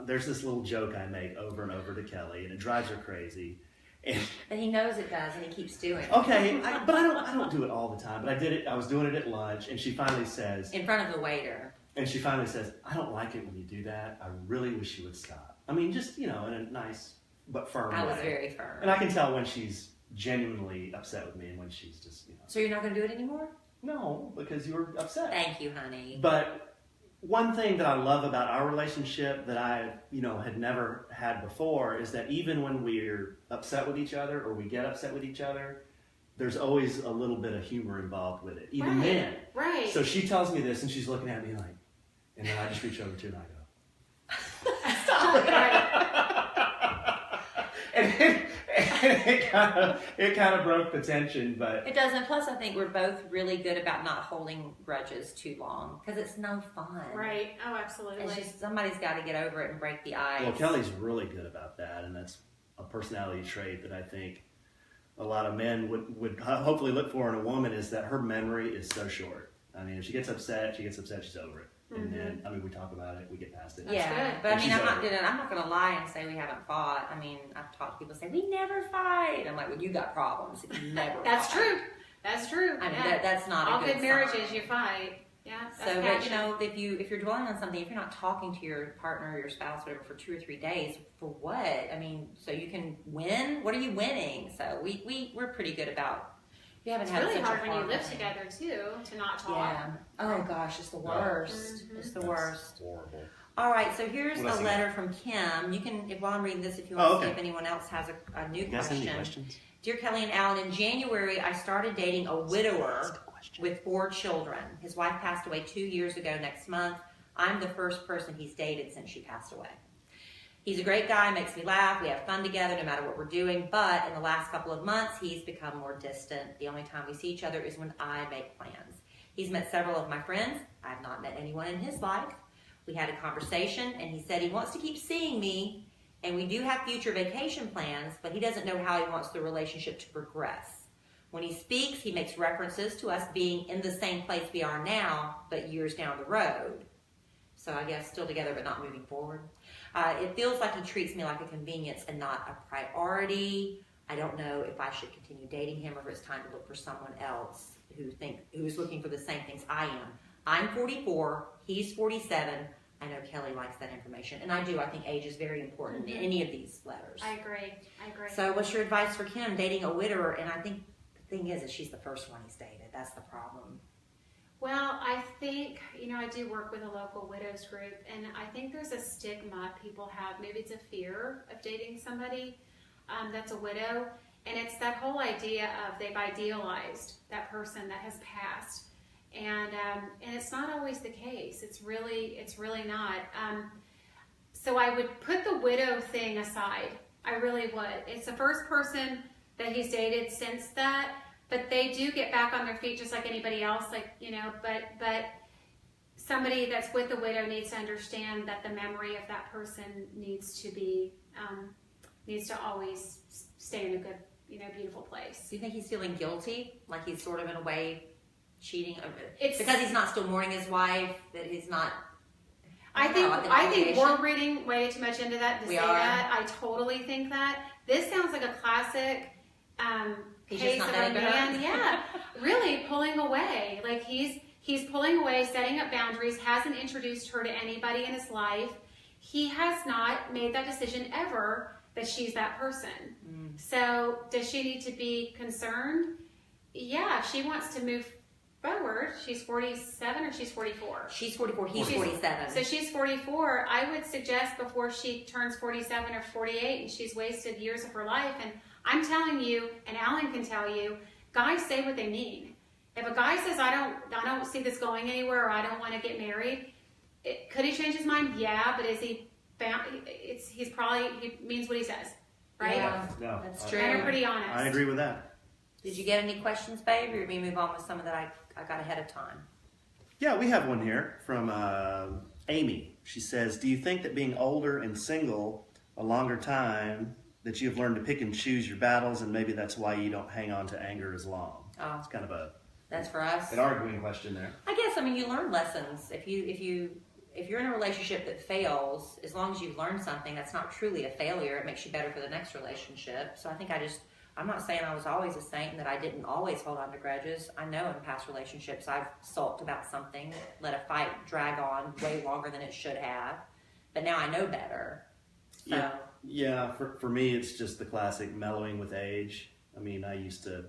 there's this little joke I make over and over to Kelly, and it drives her crazy. And, But he knows it does, and he keeps doing it. okay, but I don't do it all the time. But I did it. I was doing it at lunch, and she finally says, In front of the waiter. I don't like it when you do that. I really wish you would stop. I mean, just, in a nice but firm way. I was very firm. And I can tell when she's genuinely upset with me and when she's just, So you're not going to do it anymore? No, because you were upset. Thank you, honey. But one thing that I love about our relationship that I, had never had before is that even when we're upset with each other or we get upset with each other, there's always a little bit of humor involved with it, even then. Right. So she tells me this and she's looking at me like, and then I just reach over to her and I go, Stop. and it kind of broke the tension, but It doesn't. Plus, I think we're both really good about not holding grudges too long because it's no fun. Right. Oh, absolutely. It's just somebody's got to get over it and break the ice. well, Kelly's really good about that, and that's a personality trait that I think a lot of men would hopefully look for in a woman is that her memory is so short. I mean, if she gets upset, she's over it. And then, we talk about it, we get past it. Yeah, good. but I mean, She's I'm not over it. I'm not going to lie and say we haven't fought. I mean, I've talked to people say we never fight. I'm like, well, you got problems. If you never. That's fight. true. That's true. I mean, Yeah. that's not All a good good marriages, sign. you fight. Yeah. That's So, but passion. if you're dwelling on something, if you're not talking to your partner or your spouse, whatever, for 2 or 3 days, for what? I mean, so you can win. What are you winning? So we're pretty good about. We haven't It's had really such hard a when you live thing. together too to not talk. Yeah. Oh gosh, it's the worst. It's the worst. Horrible. All right, so here's What else a you letter from Kim. You can, while I'm reading this, if you want to see if anyone else has a new You guys have any question. questions? Dear Kelly and Allen, in January, I started dating a widower with 4 children. His wife passed away 2 years ago next month. I'm the first person he's dated since she passed away. He's a great guy, makes me laugh, we have fun together no matter what we're doing, but in the last couple of months, he's become more distant. The only time we see each other is when I make plans. He's met several of my friends. I have not met anyone in his life. We had a conversation, and he said he wants to keep seeing me, and we do have future vacation plans, but he doesn't know how he wants the relationship to progress. When he speaks, he makes references to us being in the same place we are now, but years down the road. So I guess still together, but not moving forward. It feels like he treats me like a convenience and not a priority. I don't know if I should continue dating him or if it's time to look for someone else who's looking for the same things I am. I'm 44, he's 47. I know Kelly likes that information, and I do. I think age is very important in any of these letters. I agree. So what's your advice for Kim dating a widower? And I think the thing is that she's the first one he's dated. That's the problem. Well, I think, I do work with a local widows group, and I think there's a stigma people have. Maybe it's a fear of dating somebody that's a widow. And it's that whole idea of they've idealized that person that has passed. And it's not always the case. It's really not. So I would put the widow thing aside. I really would. It's the first person that he's dated since that, but they do get back on their feet just like anybody else, like, you know, but somebody that's with the widow needs to understand that the memory of that person needs to always stay in a good, you know, beautiful place. Do you think he's feeling guilty? Like he's sort of in a way cheating? It's because he's not still mourning his wife, that he's not... I think we're reading way too much into that to say that. I totally think that. This sounds like a classic case of a man, yeah, really pulling away. Like he's pulling away, setting up boundaries, hasn't introduced her to anybody in his life. He has not made that decision ever that she's that person. So does she need to be concerned? Yeah, if she wants to move forward. She's 47 or she's 44? She's 44. He's 47. So she's 44. I would suggest before she turns 47 or 48 and she's wasted years of her life. And I'm telling you, and Alan can tell you, guys say what they mean. If a guy says, I don't see this going anywhere, or I don't want to get married, could he change his mind? Yeah, but is he bound? He means what he says, right? Yeah, no, that's true. And I'm pretty honest. I agree with that. Did you get any questions, babe, or we move on with some that I got ahead of time? Yeah, we have one here from Amy. She says, do you think that being older and single a longer time, that you've learned to pick and choose your battles, and maybe that's why you don't hang on to anger as long? Oh, it's kind of that's for us. An arguing question there. I guess, I mean, you learn lessons. If you're in a relationship that fails, as long as you've learned something, that's not truly a failure. It makes you better for the next relationship. So I think I'm not saying I was always a saint and that I didn't always hold on to grudges. I know in past relationships I've sulked about something, let a fight drag on way longer than it should have, but now I know better. So. Yeah, for me it's just the classic mellowing with age. I mean, I used to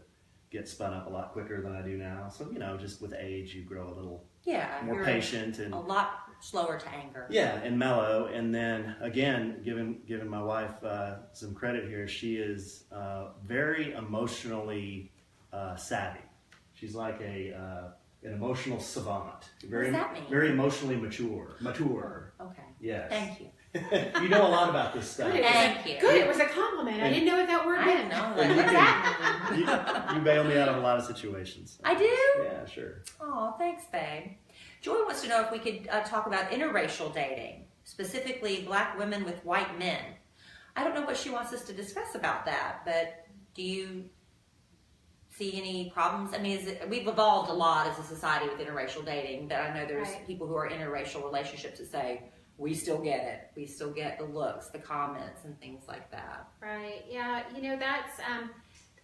get spun up a lot quicker than I do now. So, you know, just with age you grow a little more patient and a lot slower to anger. Yeah, and mellow. And then again, giving my wife some credit here, she is very emotionally savvy. She's like an emotional savant. What does that mean? Very emotionally mature. Okay. Yes. Thank you. You know a lot about this stuff. Thank you. Good, it was a compliment. I didn't know what that word meant. I didn't know that. You bail me out of a lot of situations. I do? Yeah, sure. Oh, thanks, babe. Joy wants to know if we could talk about interracial dating, specifically black women with white men. I don't know what she wants us to discuss about that, but do you see any problems? I mean, we've evolved a lot as a society with interracial dating, but I know there's people who are in interracial relationships that say, we still get it. We still get the looks, the comments, and things like that. Right. Yeah. You know, that's,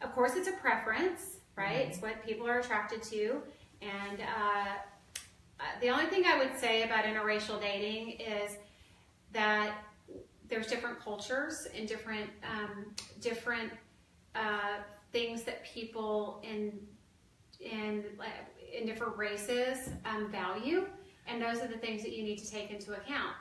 of course, it's a preference, right? Mm-hmm. It's what people are attracted to. And the only thing I would say about interracial dating is that there's different cultures and different things that people in different races value. And those are the things that you need to take into account.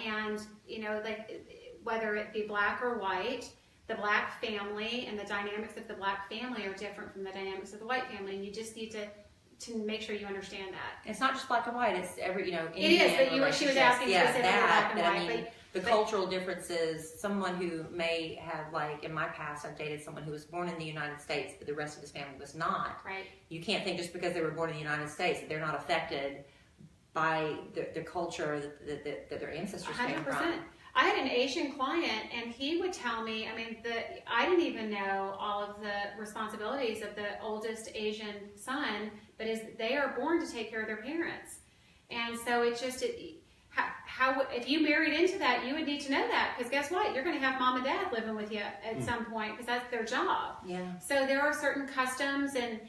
And, you know, like whether it be black or white, the black family and the dynamics of the black family are different from the dynamics of the white family. And you just need to make sure you understand that. It's not just black and white. It's every, you know, it is, but she was asking specifically black and white. I mean, the cultural differences, someone who may have, like, in my past, I've dated someone who was born in the United States, but the rest of his family was not. Right. You can't think just because they were born in the United States that they're not affected by the culture that their ancestors 100%. came from. I had an Asian client, and he would tell me, I mean, I didn't even know all of the responsibilities of the oldest Asian son, but they are born to take care of their parents. And so it's just, if you married into that, you would need to know that, because guess what? You're going to have mom and dad living with you at some point, because that's their job. Yeah. So there are certain customs and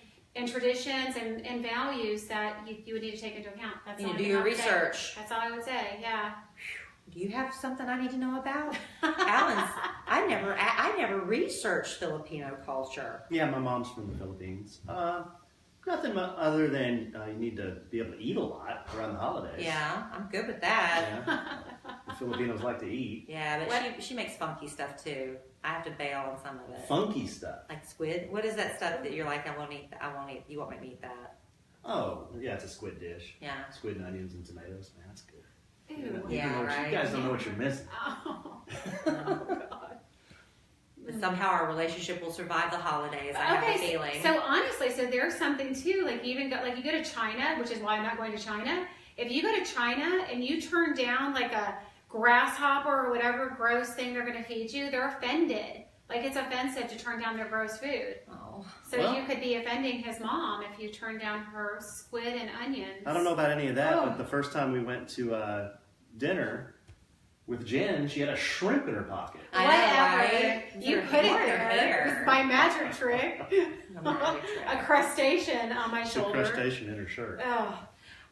traditions and values that you would need to take into account. That's you do your research. That's all I would say. Yeah. Do you have something I need to know about? Alan's. I never researched Filipino culture. Yeah, my mom's from the Philippines. Nothing other than you need to be able to eat a lot around the holidays. Yeah, I'm good with that. Yeah. Filipinos like to eat. Yeah, but she makes funky stuff too. I have to bail on some of it. Funky stuff. Like squid. What is that stuff that you're like, I won't eat. You won't make me eat that. Oh, yeah, it's a squid dish. Yeah. Squid and onions and tomatoes. Man, that's good. Ew. Right. You guys don't know what you're missing. Oh. But somehow our relationship will survive the holidays. I have a feeling. So honestly, there's something too. Like you go to China, which is why I'm not going to China. If you go to China and you turn down like a grasshopper or whatever gross thing they're going to feed you, they're offended. Like it's offensive to turn down their gross food. Oh. So you could be offending his mom if you turn down her squid and onions. I don't know about any of that, but the first time we went to dinner with Jenn, she had a shrimp in her pocket. Whatever. Right? You put it there. It was my magic trick. A crustacean on my shoulder. A crustacean in her shirt. Oh.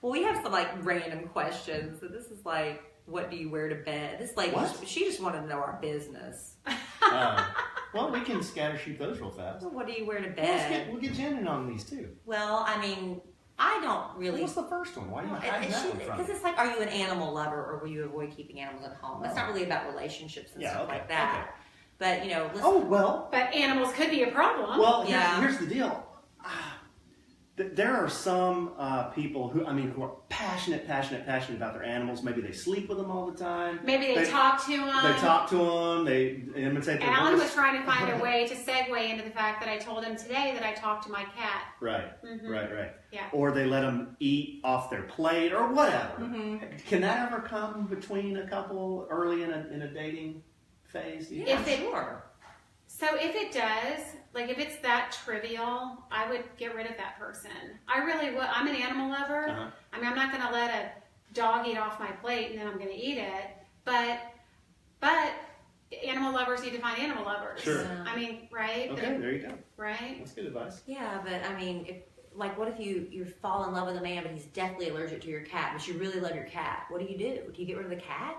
Well, we have some like random questions. So this is like, what do you wear to bed? This lady, she just wanted to know our business. Well, we can scattershoot those real fast. Well, what do you wear to bed? We'll get Jenn in on these too. Well, I mean, I don't really. What's the first one? Why are you hiding that one from me? Because it's like, are you an animal lover or will you avoid keeping animals at home? It's not really about relationships and stuff like that. Okay. But, you know, listen. Oh, well. But animals could be a problem. Well, here's the deal. There are some people who are passionate about their animals. Maybe they sleep with them all the time. Maybe they talk to them. They talk to them. They imitate their Alan voice. was trying to find a way to segue into the fact that I told him today that I talked to my cat. Right, right. Yeah. Or they let them eat off their plate or whatever. Can that ever come between a couple early in a dating phase? Sure. So if it does, like if it's that trivial, I would get rid of that person. I really would. I'm an animal lover. I mean, I'm not going to let a dog eat off my plate and then I'm going to eat it. But animal lovers need to find animal lovers. Sure. I mean, right? Okay, there you go. Right? That's good advice. Yeah, but I mean, what if you fall in love with a man, but he's deathly allergic to your cat, but you really love your cat? What do? Do you get rid of the cat?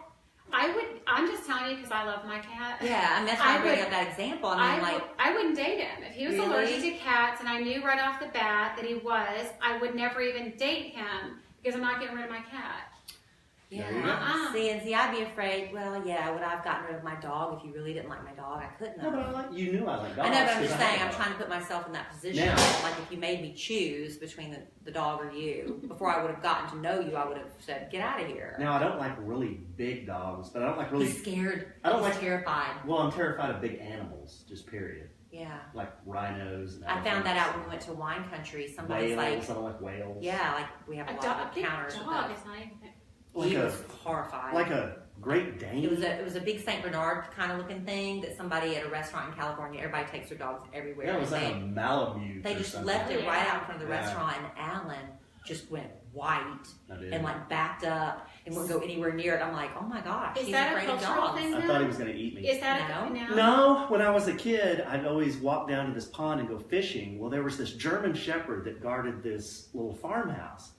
I'm just telling you because I love my cat. Yeah, and that's why I bring up that example. I wouldn't date him. If he was allergic to cats and I knew right off the bat that he was, I would never even date him because I'm not getting rid of my cat. Yeah. See, I'd be afraid. Well, yeah, would I have gotten rid of my dog if you really didn't like my dog? I couldn't have. No, but you knew I liked dogs. I know, but I'm just saying, I'm trying to put myself in that position. Like if you made me choose between the dog or you, before I would have gotten to know you, I would have said, get out of here. Now, I don't like really big dogs, but I don't like really... He's scared. He's terrified. Well, I'm terrified of big animals, just period. Yeah. Like rhinos. And I found that out when we went to wine country. Somebody's whales, I don't like whales. Yeah, like we have a lot of encounters with dog those. is not even... He was horrified. Like a Great Dane? It was a big Saint Bernard kind of looking thing that somebody at a restaurant in California, everybody takes their dogs everywhere. Yeah, it was like a Malamute. They just left it right out in front of the restaurant, and Alan just went white and like backed up and wouldn't go anywhere near it. I'm like, oh my gosh, is he's that afraid a of cultural dogs. thing now? I thought he was going to eat me. Is that No, when I was a kid, I'd always walk down to this pond and go fishing. Well, there was this German Shepherd that guarded this little farmhouse.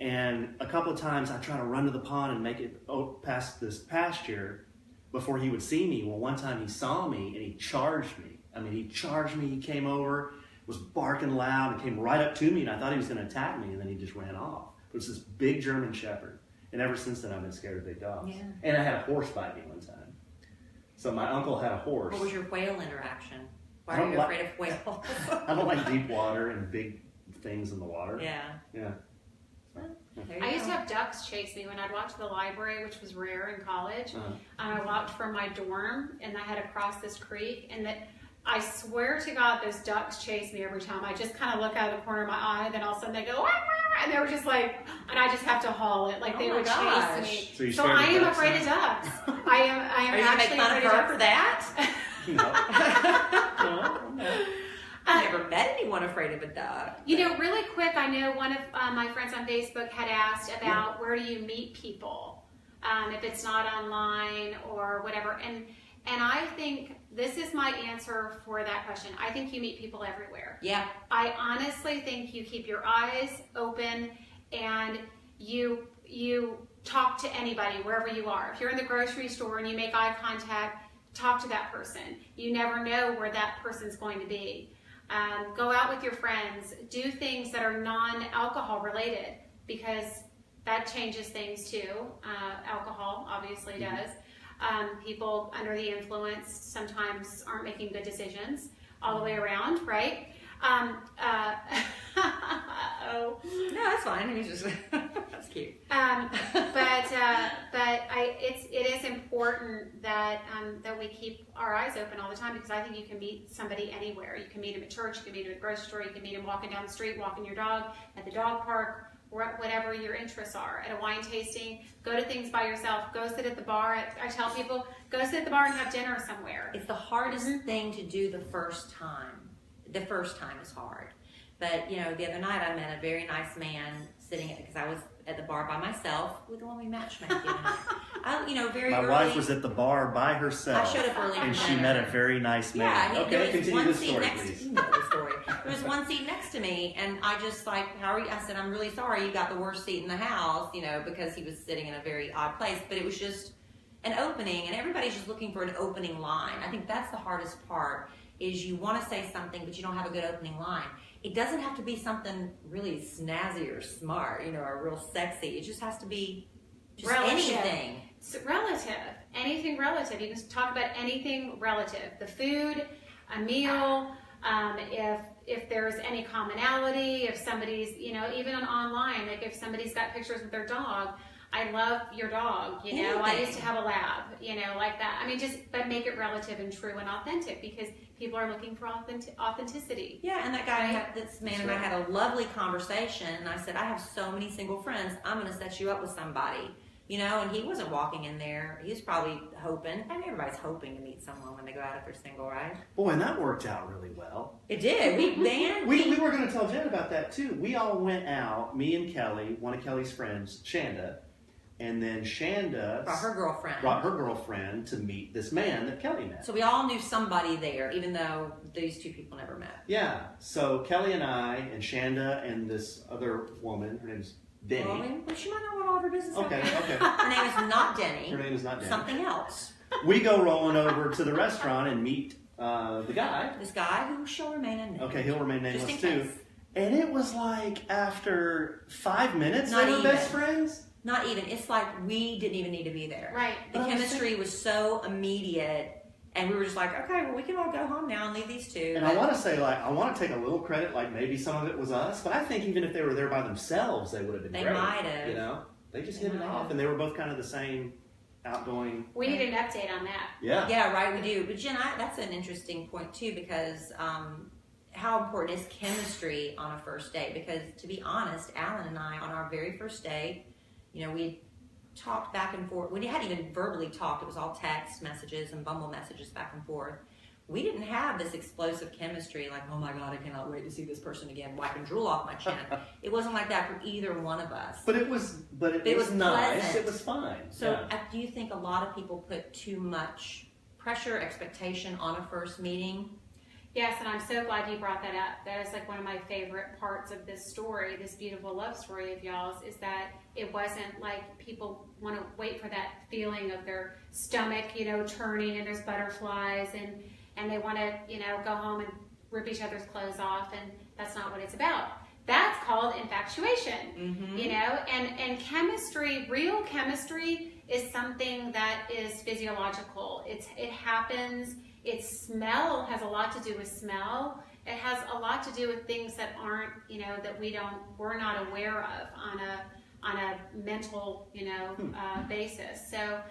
And a couple of times I tried to run to the pond and make it past this pasture before he would see me. Well, one time he saw me and he charged me. He came over, was barking loud, and came right up to me, and I thought he was going to attack me, and then he just ran off. It was this big German Shepherd. And ever since then, I've been scared of big dogs. Yeah. And I had a horse bite me one time. So my uncle had a horse. What was your whale interaction? Why are you afraid of whales? I don't like deep water and big things in the water. Yeah. I used to have ducks chase me when I'd walk to the library, which was rare in college. I walked from my dorm and I had to cross this creek, and I swear to God, those ducks chase me every time. I just kind of look out of the corner of my eye, and then all of a sudden they go, wah, wah, and they were just like, and I just have to haul it, like they would chase me. So I am afraid of ducks. I am. Are you actually gonna make fun of her for that? No. I've never met anyone afraid of a duck. You know, really quick, I know one of my friends on Facebook had asked about where do you meet people, if it's not online or whatever. And I think this is my answer for that question. I think you meet people everywhere. Yeah. I honestly think you keep your eyes open and you talk to anybody wherever you are. If you're in the grocery store and you make eye contact, talk to that person. You never know where that person's going to be. Go out with your friends. Do things that are non-alcohol related, because that changes things too. Alcohol obviously does. People under the influence sometimes aren't making good decisions all the way around, right? Oh. No, that's fine. He's just that's cute. It is important that that we keep our eyes open all the time, because I think you can meet somebody anywhere. You can meet them at church, you can meet them at the grocery store, you can meet them walking down the street, walking your dog, at the dog park, whatever your interests are. At a wine tasting, go to things by yourself. Go sit at the bar. I tell people, go sit at the bar and have dinner somewhere. It's the hardest thing to do the first time. The first time is hard. But, the other night I met a very nice man sitting because I was at the bar by myself with the one we matchmade the other night. Very My early. wife was at the bar by herself. I showed up early and for she dinner. met a very nice man. Yeah, Okay, there was continue one the seat story, next. please. You know the story. There was one seat next to me, and I just how are you? I said, I'm really sorry you got the worst seat in the house, because he was sitting in a very odd place. But it was just an opening, and everybody's just looking for an opening line. I think that's the hardest part, is you want to say something, but you don't have a good opening line. It doesn't have to be something really snazzy or smart, or real sexy. It just has to be just anything. It's relative. Anything relative. You can talk about anything relative. The food, a meal, if there's any commonality, if somebody's, even online, like if somebody's got pictures with their dog, I love your dog, I used to have a lab, like that. I mean, but make it relative and true and authentic, because people are looking for authenticity. Yeah, and that guy, this man and I had a lovely conversation, and I said, I have so many single friends, I'm going to set you up with somebody, and he wasn't walking in there. He was probably hoping, everybody's hoping to meet someone when they go out if they're single, right? Boy, and that worked out really well. It did. We were going to tell Jen about that too. We all went out, me and Kelly, one of Kelly's friends, Shanda, and then Shanda brought her girlfriend to meet this man that Kelly met. So we all knew somebody there, even though these two people never met. Yeah. So Kelly and I and Shanda and this other woman, her name's Denny. Well, she might not want all of her business. Okay. Her name is not Denny. Her name is not Denny. Something else. We go rolling over to the restaurant and meet the guy. This guy who shall remain unnamed. Okay, he'll remain nameless Just in too. case. And it was like after 5 minutes, Not they were even. best friends. Not even. It's like we didn't even need to be there. Right. The chemistry was so immediate, and we were just like, okay, well, we can all go home now and leave these two. And I want to say, I want to take a little credit, maybe some of it was us, but I think even if they were there by themselves, they would have been They great. might have. They just hit it off, and they were both kind of the same outgoing. We need an update on that. Yeah. Yeah, right, we do. But Jen, that's an interesting point too, because how important is chemistry on a first date? Because to be honest, Alan and I, on our very first date, we talked back and forth. We hadn't even verbally talked. It was all text messages and Bumble messages back and forth. We didn't have this explosive chemistry like, oh my God, I cannot wait to see this person again, wiping drool off my chin. It wasn't like that for either one of us. But it was nice. Pleasant. It was fine. So do you think a lot of people put too much pressure, expectation on a first meeting? Yes, and I'm so glad you brought that up. That is one of my favorite parts of this story, this beautiful love story of y'all's, is that it wasn't like people want to wait for that feeling of their stomach, turning and there's butterflies and they want to, go home and rip each other's clothes off, and that's not what it's about. That's called infatuation, and chemistry, real chemistry is something that is physiological. It happens. Its smell has a lot to do with smell. It has a lot to do with things that aren't, that we're not aware of on a mental, basis. So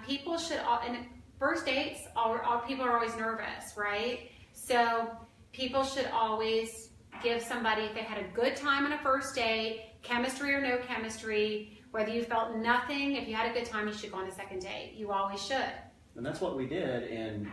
people should, and first dates, all people are always nervous, right? So people should always give somebody, if they had a good time on a first date, chemistry or no chemistry, whether you felt nothing, if you had a good time, you should go on a second date. You always should. And that's what we did. And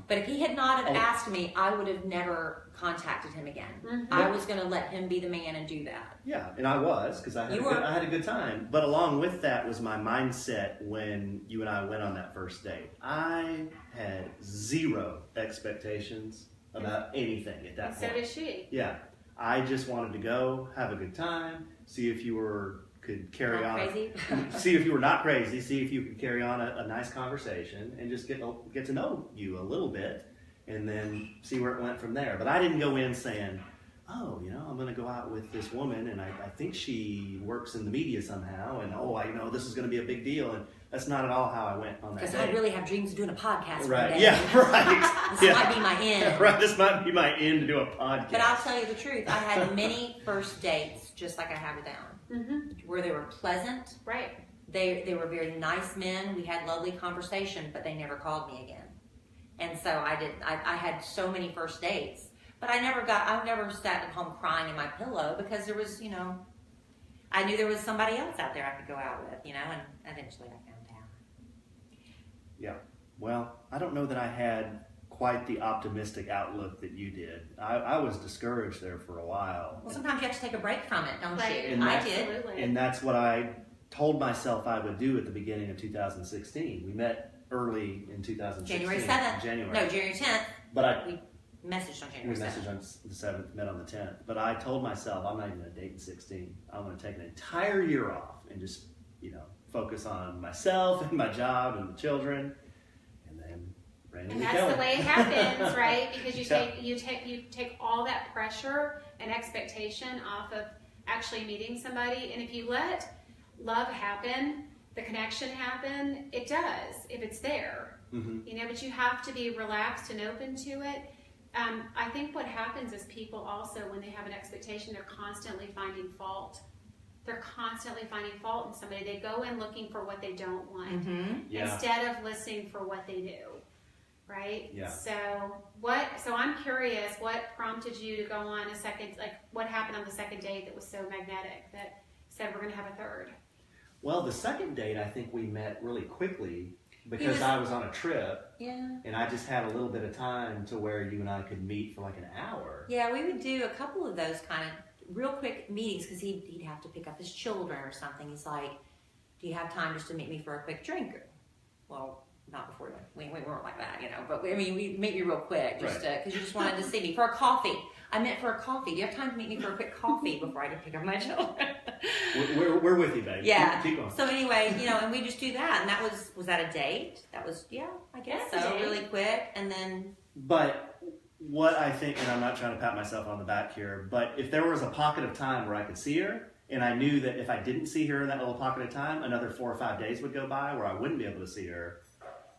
but if he had not have asked me, I would have never contacted him again. Mm-hmm. I was going to let him be the man and do that. Yeah, and I was, because I had a good time. But along with that was my mindset when you and I went on that first date. I had zero expectations about anything at that point. So did she. Yeah, I just wanted to go, have a good time, see if you could carry on. Crazy. See if you were not crazy. See if you could carry on a nice conversation and just get to know you a little bit, and then see where it went from there. But I didn't go in saying, oh, I'm going to go out with this woman, and I think she works in the media somehow, and this is going to be a big deal, and that's not at all how I went on that Because date. I really have dreams of doing a podcast Right? one day. Yeah, right. This might be my end. Right. This might be my end to do a podcast. But I'll tell you the truth. I had many first dates, just like I have with Allen, where they were pleasant. Right. They were very nice men. We had lovely conversation, but they never called me again. And so I had so many first dates. But I never sat at home crying in my pillow because there was, I knew there was somebody else out there I could go out with, and eventually I found Allen. Yeah. Well, I don't know that I had quite the optimistic outlook that you did. I was discouraged there for a while. Well, sometimes you have to take a break from it, don't Right. you? And I that's- did. Absolutely. And that's what I told myself I would do at the beginning of 2016. We met early in 2016. January 7th. January. No, January 10th. But We messaged on we January 7th. messaged on the 7th, met on the 10th. But I told myself I'm not even going to date in 16. I'm going to take an entire year off and just, focus on myself and my job and the children. And then ran into And that's Kelly. the way it happens, right? Because Yeah. you take all that pressure and expectation off of actually meeting somebody, and if you let love happen, the connection happen, it does if it's there. Mm-hmm. But you have to be relaxed and open to it. I think what happens is people also, when they have an expectation, they're constantly finding fault. They're constantly finding fault in somebody. They go in looking for what they don't want Yeah. instead of listening for what they do. Right? Yeah. So I'm curious, what prompted you to go on a second, like what happened on the second date that was so magnetic that said we're going to have a third? Well, the second date, I think we met really quickly because was- I was on a trip Yeah. and I just had a little bit of time to where you and I could meet for like an hour. Yeah, we would do a couple of those kind of real quick meetings because he'd have to pick up his children or something. He's like, do you have time just to meet me for a quick drink? Well, not before we weren't like that, but we meet you real quick just because you just wanted to see me for a coffee. I meant for a coffee. Do you have time to meet me for a quick coffee before I can pick up my children? We're with you, baby. Yeah. Keep going. So anyway, and we just do that. And that was that a date? That was, I guess That's a so. date. Really quick. And then, But what I think, and I'm not trying to pat myself on the back here, but if there was a pocket of time where I could see her, and I knew that if I didn't see her in that little pocket of time, another 4 or 5 days would go by where I wouldn't be able to see her,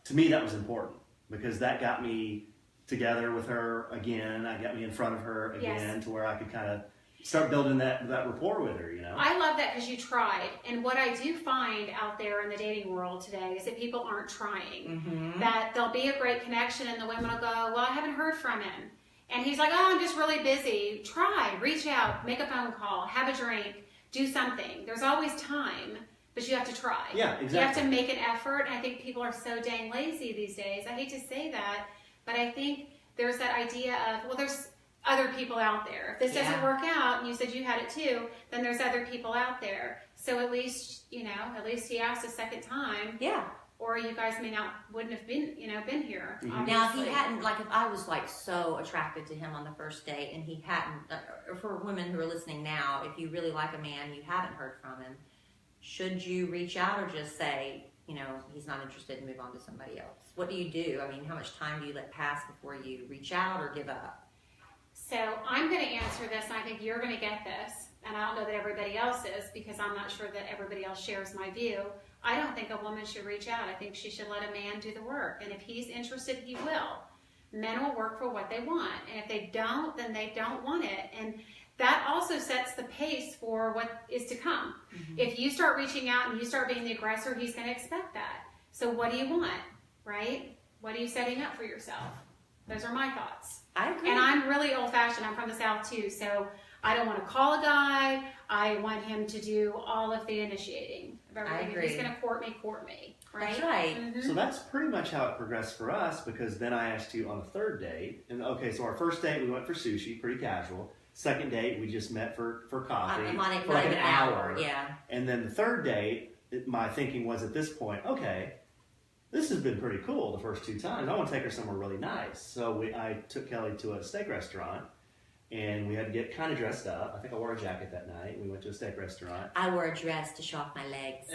to me that was important because that got me together with her again. I got me in front of her again to where I could kind of start building that rapport with her, I love that because you tried. And what I do find out there in the dating world today is that people aren't trying. That there'll be a great connection and the women will go, well, I haven't heard from him. And he's like, oh, I'm just really busy. Try, reach out, make a phone call, have a drink, do something. There's always time, but you have to try. Yeah, exactly. You have to make an effort. And I think people are so dang lazy these days. I hate to say that, but I think there's that idea of, well, there's other people out there. If this doesn't work out, and you said you had it too, then there's other people out there. So at least he asked a second time. yeah. Or you guys wouldn't have been here. Mhm. Now, if obviously. he hadn't, if I was so attracted to him on the first date and he hadn't, for women who are listening now, if you really like a man, you haven't heard from him, should you reach out or just say, he's not interested and move on to somebody else? What do you do? I mean, how much time do you let pass before you reach out or give up? So I'm going to answer this, and I think you're going to get this, and I don't know that everybody else is because I'm not sure that everybody else shares my view. I don't think a woman should reach out. I think she should let a man do the work, and if he's interested, he will. Men will work for what they want, and if they don't, then they don't want it. And that also sets the pace for what is to come. If you start reaching out and you start being the aggressor, he's going to expect that. So what do you want, right? What are you setting up for yourself? Those are my thoughts. I agree. And I'm really old-fashioned. I'm from the South, too, so I don't want to call a guy. I want him to do all of the initiating. I If agree. he's going to court me, right? That's right. Mhm. So that's pretty much how it progressed for us because then I asked you on the third date. And okay, so our first date we went for sushi, pretty casual. Second date we just met for coffee Not for like even an hour. Yeah. And then the third date, my thinking was at this point, okay, this has been pretty cool the first 2 times. I want to take her somewhere really nice. So I took Kelly to a steak restaurant. And we had to get kind of dressed up. I think I wore a jacket that night. We went to a steak restaurant. I wore a dress to show off my legs.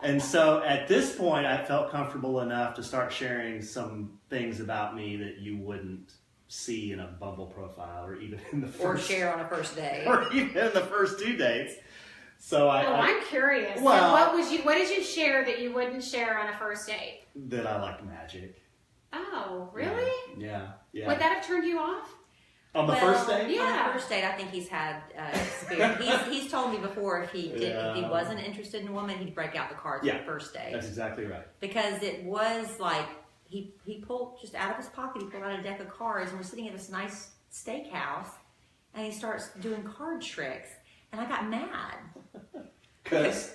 And so at this point, I felt comfortable enough to start sharing some things about me that you wouldn't see in a Bumble profile, or even in the Or first, share on a first date. or even in the first 2 dates. So I'm curious. Well, what did you share that you wouldn't share on a first date? that I like magic. Oh, really? Yeah. Would that have turned you off? On the first date? Yeah. On the first date, I think he's had experience. He's told me before if he wasn't interested in a woman, he'd break out the cards on the first date. That's exactly right. Because it was like he pulled just out of his pocket, he pulled out a deck of cards, and we're sitting at this nice steakhouse, and he starts doing card tricks, and I got mad. Because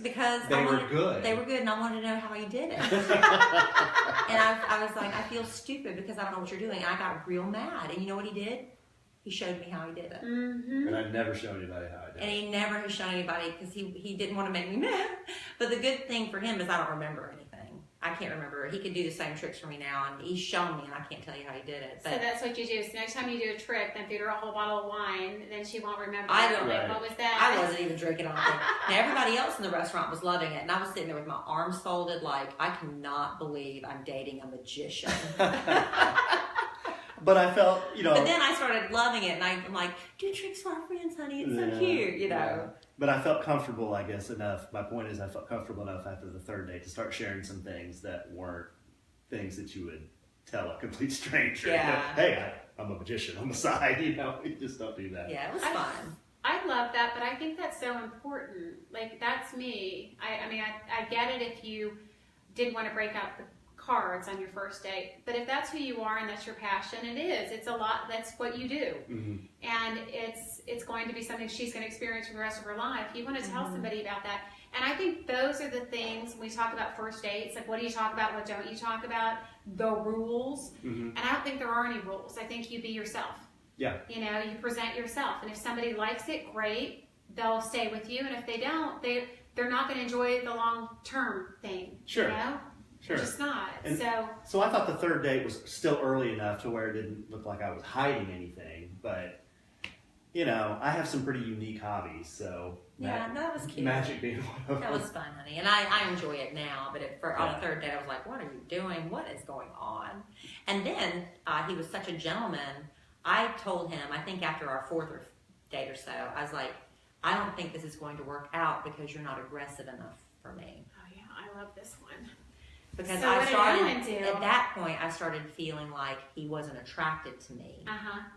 they were good. They were good, and I wanted to know how he did it. And I was like, I feel stupid because I don't know what you're doing. And I got real mad. And you know what he did? He showed me how he did it. Mm-hmm. And I've never shown anybody how I did it. And he never has shown anybody because he didn't want to make me mad. But the good thing for him is I don't remember anything. I can't remember. He can do the same tricks for me now, and he's shown me, and I can't tell you how he did it. But so that's what you do. So next time you do a trick, then feed her a whole bottle of wine, then she won't remember. I don't like, know. What was that? I wasn't even drinking on it. Now, everybody else in the restaurant was loving it, and I was sitting there with my arms folded like, I cannot believe I'm dating a magician. But I felt, But then I started loving it, and I'm like, do tricks for our friends, honey. It's so cute, Yeah. But I felt comfortable, I guess, enough. My point is I felt comfortable enough after the third date to start sharing some things that weren't things that you would tell a complete stranger. Yeah. Hey, I'm a magician on the side, you just don't do that. Yeah, it was fun. I love that, but I think that's so important. Like, that's me. I mean, I get it if you didn't want to break out the cards on your first date, but if that's who you are and that's your passion, it is. It's a lot. That's what you do, and it's going to be something she's going to experience for the rest of her life. You want to tell somebody about that, and I think those are the things when we talk about first dates. Like, what do you talk about? What don't you talk about? The rules, and I don't think there are any rules. I think you be yourself. Yeah. You present yourself, and if somebody likes it, great. They'll stay with you, and if they don't, they're not going to enjoy the long-term thing. Sure. Sure. Just not. And so I thought the third date was still early enough to where it didn't look like I was hiding anything, but I have some pretty unique hobbies, so that was cute. Magic being one of them. That was fun, honey, and I enjoy it now. But on the third date, I was like, "What are you doing? What is going on?" And then he was such a gentleman. I told him, I think after our fourth date or so, I was like, "I don't think this is going to work out because you're not aggressive enough for me." Oh yeah, I love this one. Because so what did Allen do? At that point, I started feeling like he wasn't attracted to me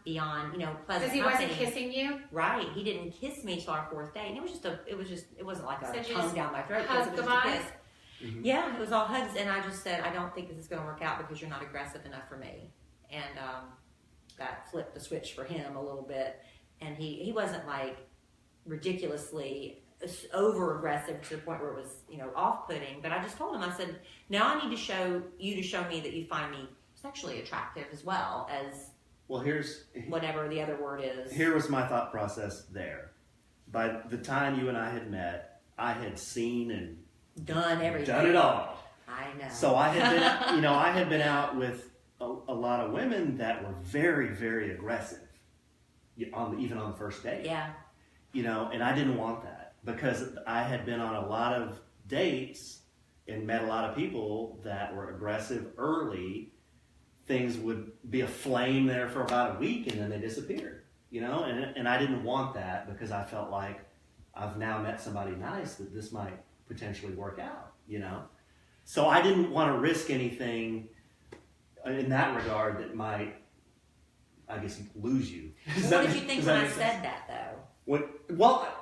beyond, pleasant Because he company. wasn't kissing you? Right. He didn't kiss me till our fourth date. And it wasn't like a So tongue down my throat. Hug It was goodbye? just a kiss. Yeah, it was all hugs. And I just said, I don't think this is going to work out because you're not aggressive enough for me. And that flipped the switch for him a little bit. And he wasn't like ridiculously over aggressive to the point where it was, off-putting. But I just told him, I said, now I need to show me that you find me sexually attractive as well as here's whatever the other word is. Here was my thought process there. By the time you and I had met, I had seen and done everything. Done it all. I know. So I had been, I had been out with a lot of women that were very, very aggressive, even on the first date. Yeah. And I didn't want that because I had been on a lot of dates and met a lot of people that were aggressive early. Things would be aflame there for about a week and then they disappeared, and I didn't want that because I felt like I've now met somebody nice that this might potentially work out, So I didn't want to risk anything in that regard that might, I guess, lose you. What did you think when I said that, though?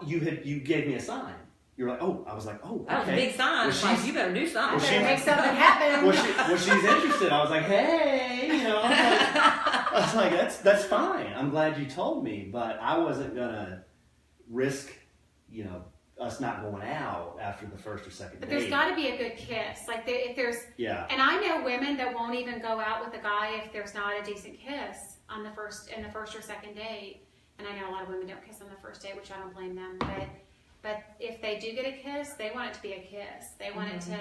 You gave me a sign. You're like, I was like, okay. That was a big sign. Like, you better do something. Better make something happen. She's interested. I was like, hey, I was like, that's fine. I'm glad you told me, but I wasn't gonna risk, us not going out after the first or second But date. there's got to be a good kiss. Like, if there's... Yeah. And I know women that won't even go out with a guy if there's not a decent kiss in the first or second date. And I know a lot of women don't kiss on the first date, which I don't blame them. But if they do get a kiss, they want it to be a kiss. They want it to,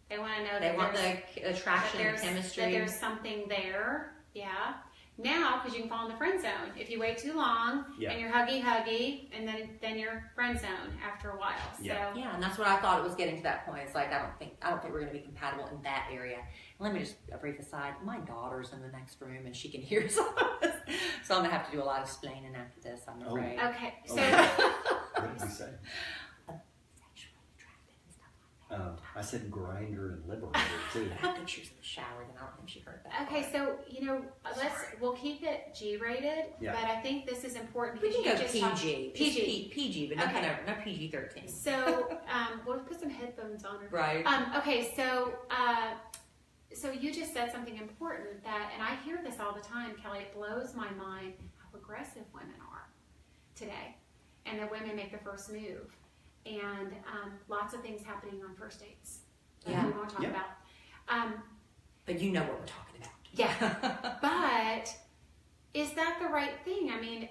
they want to know they want the attraction, the chemistry. That there's something there. Yeah. Now, because you can fall in the friend zone if you wait too long and you're huggy, and then you're friend zone after a while. So yeah, and that's what I thought it was getting to that point. It's like I don't think we're going to be compatible in that area. And let me just a brief aside. My daughter's in the next room and she can hear some of this, so I'm gonna have to do a lot of explaining after this. I'm afraid. Okay, so what did you say? Sexually attracted and stuff like that. I said grinder and liberator too. I think she was in the shower, then I don't think she heard that. okay, so we'll keep it G-rated, but I think this is important We because can you go just PG. PG, but not PG-13. So we'll put some headphones on her. Right. Okay, so you just said something important and I hear this all the time, Kelly. It blows my mind how aggressive women are today, and the women make the first move, and lots of things happening on first dates. Yeah. We won't talk about. But you know what we're talking about. Yeah. But is that the right thing? I mean,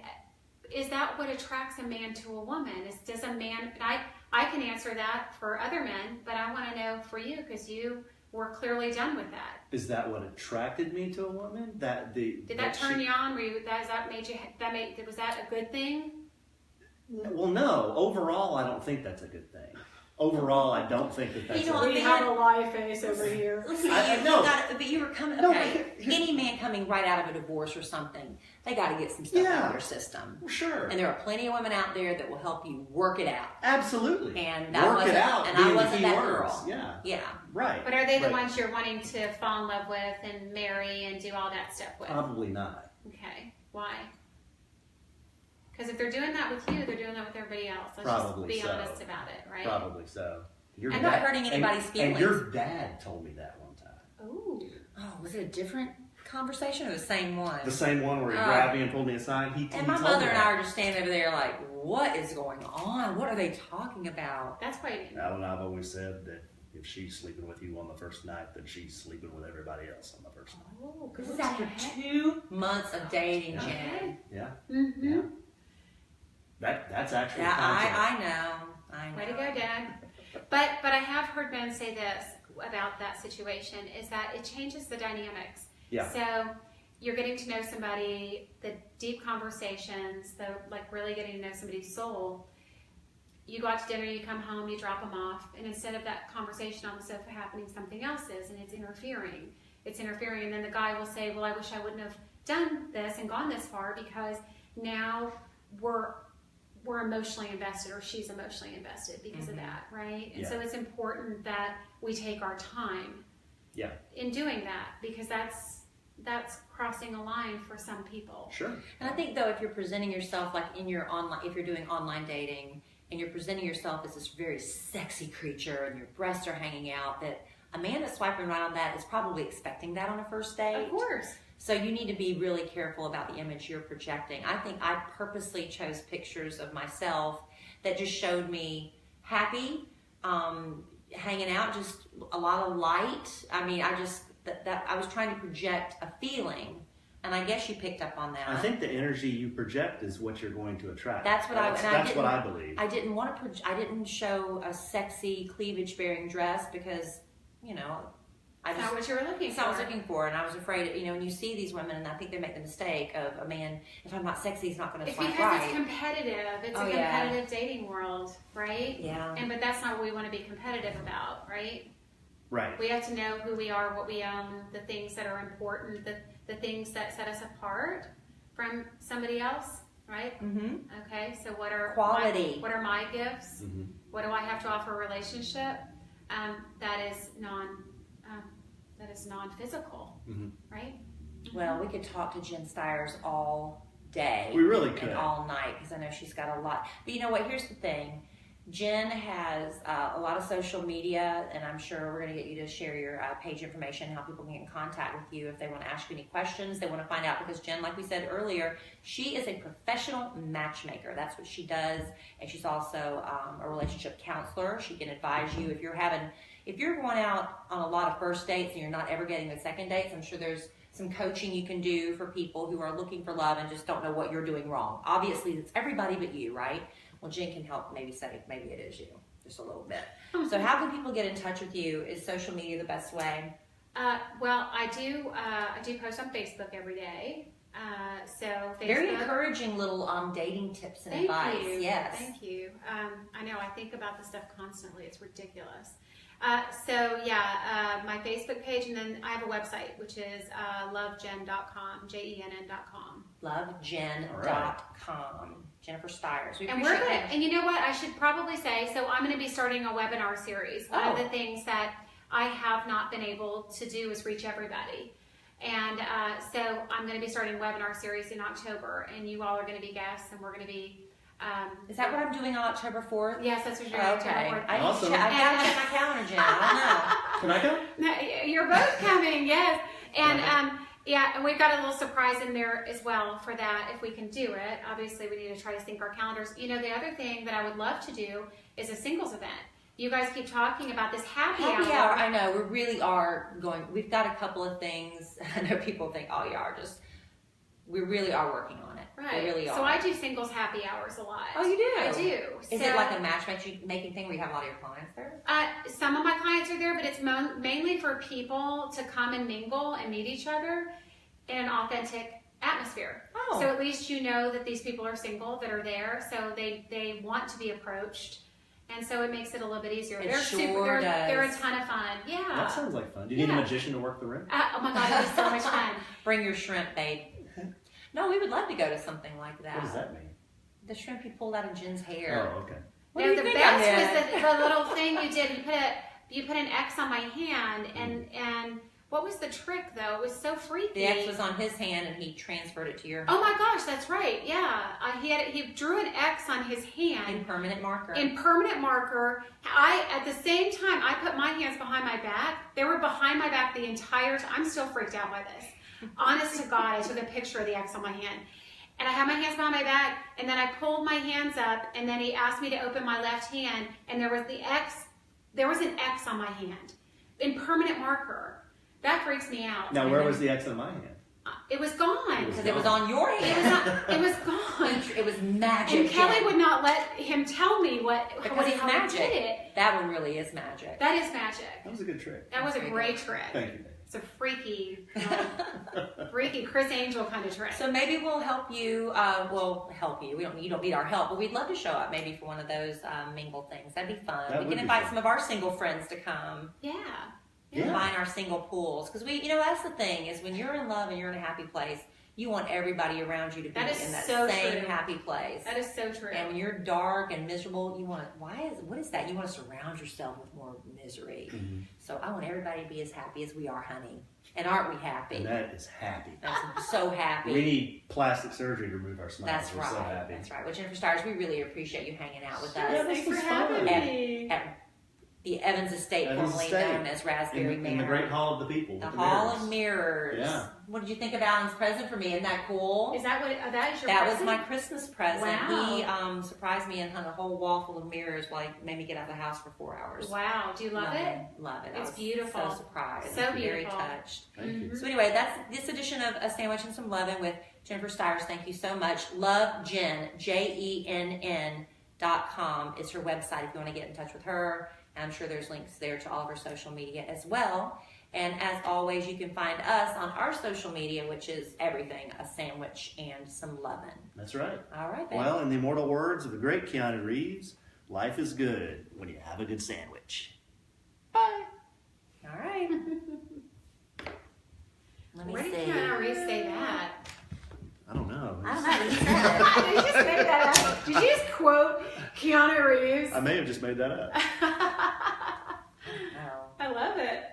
is that what attracts a man to a woman? Does a man? I can answer that for other men, but I want to know for you because you were clearly done with that. Is that what attracted me to a woman? Did that turn you on? Was that a good thing? Well, no. Overall, I don't think that's a good thing. Overall, I don't think that that's. We have a lie face over here. Listen, but you were coming. Any man coming right out of a divorce or something, they got to get some stuff out of their system. Sure. And there are plenty of women out there that will help you work it out. Absolutely. And I wasn't that girl. Yeah. Yeah. Right. But are they the ones you're wanting to fall in love with and marry and do all that stuff with? Probably not. Okay. Why? Because if they're doing that with you, they're doing that with everybody else. Let's Probably just be so. honest about it, right? Probably so. I'm not hurting anybody's feelings. And your dad told me that one time. Ooh. Oh, was it a different conversation or the same one? The same one where he grabbed me and pulled me aside. And my mother and I are just standing over there like, what is going on? What are they talking about? That's why you didn't. And I've always said that if she's sleeping with you on the first night, then she's sleeping with everybody else on the first night. Oh, this is after 2 months of dating, Jen. Yeah. Mm-hmm. Yeah. That's actually. Yeah, I know. Way to go, Dad. But I have heard men say this about that situation is that it changes the dynamics. Yeah. So you're getting to know somebody, the deep conversations, the really getting to know somebody's soul. You go out to dinner, you come home, you drop them off, and instead of that conversation on the sofa happening, something else is, and it's interfering. And then the guy will say, well, I wish I wouldn't have done this and gone this far because now we're emotionally invested, or she's emotionally invested because of that, right? And so it's important that we take our time in doing that, because that's crossing a line for some people. Sure. And I think though, if you're presenting yourself like in your online, if you're doing online dating and you're presenting yourself as this very sexy creature and your breasts are hanging out, that a man that's swiping right on that is probably expecting that on a first date. Of course. So you need to be really careful about the image you're projecting. I think I purposely chose pictures of myself that just showed me happy, hanging out, just a lot of light. I mean, I was trying to project a feeling, and I guess you picked up on that. I think the energy you project is what you're going to attract. That's what that's what I believe. I didn't want to. I didn't show a sexy cleavage-bearing dress because, That's not what you were looking for. That's what I was looking for, and I was afraid, when you see these women, and I think they make the mistake of a man, if I'm not sexy, he's not going to swipe right. Because it's competitive. It's a competitive dating world, right? Yeah. But that's not what we want to be competitive about, right? Right. We have to know who we are, what we own, the things that are important, the things that set us apart from somebody else, right? Mm-hmm. Okay, so what are quality? What are my gifts? Mm-hmm. What do I have to offer a relationship that is non-physical, right? Well, we could talk to Jenn Styers all day. We really could. And all night, because I know she's got a lot. But you know what? Here's the thing. Jen has a lot of social media, and I'm sure we're going to get you to share your page information, how people can get in contact with you if they want to ask you any questions, they want to find out. Because Jen, like we said earlier, she is a professional matchmaker. That's what she does. And she's also a relationship counselor. She can advise you if you're going out on a lot of first dates and you're not ever getting the second dates. I'm sure there's some coaching you can do for people who are looking for love and just don't know what you're doing wrong. Obviously, it's everybody but you, right? Well, Jen can help maybe say maybe it is you, just a little bit. So how can people get in touch with you? Is social media the best way? Well, I do post on Facebook every day. So Facebook. Very encouraging little dating tips and advice. Thank you. Yes. Thank you. I know I think about this stuff constantly. It's ridiculous. My Facebook page, and then I have a website, which is lovejenn.com, JENN.com. Lovejenn.com. Jennifer Styers. And we're good. And you know what? I should probably say, so I'm going to be starting a webinar series. One of the things that I have not been able to do is reach everybody. And so I'm going to be starting a webinar series in October, and you all are going to be guests, and we're going to be... is that what I'm doing on October 4th? Yes, that's what you're doing. Okay. October 4th. I got to check my calendar, Jen. I don't know. Can I come? No, you're both coming, yes. And and we've got a little surprise in there as well for that if we can do it. Obviously, we need to try to sync our calendars. You know, the other thing that I would love to do is a singles event. You guys keep talking about this happy hour. I know. We really are going. We've got a couple of things. I know people think, oh, yeah, we really are working on it. Right. We really are. So I do singles happy hours a lot. Oh, you do? I do. Is it like a matchmaking thing where you have a lot of your clients there? Some of my clients are there, but it's mainly for people to come and mingle and meet each other in an authentic atmosphere. Oh. So at least you know that these people are single that are there, so they want to be approached. And so it makes it a little bit easier. It They're sure does. They're a ton of fun. Yeah. That sounds like fun. Do you need a magician to work the room? Oh my God, it was so much fun. Bring your shrimp, babe. No, we would love to go to something like that. What does that mean? The shrimp you pulled out of Jen's hair. Oh, okay. What do you The think best I did? was the little thing you did. You put an X on my hand, and what was the trick though? It was so freaky. The X was on his hand, and he transferred it to your. Oh my gosh, that's right. Yeah, he drew an X on his hand in permanent marker. In permanent marker. At the same time, I put my hands behind my back. They were behind my back the entire time. I'm still freaked out by this. Honest to God, I took a picture of the X on my hand. And I had my hands behind my back, and then I pulled my hands up, and then he asked me to open my left hand, and there was an X on my hand in permanent marker. That freaks me out. Now, where was the X on my hand? It was gone. Because it was on your hand. It was gone. It was magic. And Kelly would not let him tell me how he did it. That one really is magic. That is magic. That was a good trick. That was a great trick. Thank you. It's a freaky Chris Angel kind of trick. So maybe we'll help you. We'll help you. You don't need our help, but we'd love to show up maybe for one of those mingle things. That'd be fun. We can invite some of our single friends to come. Yeah. Combine our single pools, because that's the thing is when you're in love and you're in a happy place, you want everybody around you to be in that same happy place. That is so true. And when you're dark and miserable, you want what is that? You want to surround yourself with more misery. Mm-hmm. So I want everybody to be as happy as we are, honey. And aren't we happy? And that is happy. That's so happy. We need plastic surgery to remove our smiles. That's We're right. so happy. That's right. Well, Jennifer Styers, we really appreciate you hanging out with us. Yeah, thanks for having me. At the Evans Estate, formerly known as Rasberry Manor. In the Great Hall of the People. The Hall of Mirrors. Yeah. What did you think of Alan's present for me? Isn't that cool? Is that what? That is your That present? was my Christmas present. Wow. He surprised me and hung a whole wall full of mirrors while he made me get out of the house for 4 hours. Wow. Do you love it? Love it. It's I was beautiful. So surprised. So beautiful. Very touched. Thank you. So anyway, that's this edition of A Sandwich and Some Lovin' with Jennifer Styers. Thank you so much. Love Jenn, JENN.com is her website if you want to get in touch with her. I'm sure there's links there to all of her social media as well. And as always, you can find us on our social media, which is everything, a sandwich and some lovin'. That's right. All right, babe. Well, in the immortal words of the great Keanu Reeves, life is good when you have a good sandwich. Bye. All right. Let me Where see. did Keanu Reeves say that? I don't know. I don't know. He said Did you just make that up? Did you just quote Keanu Reeves? I may have just made that up. I love it.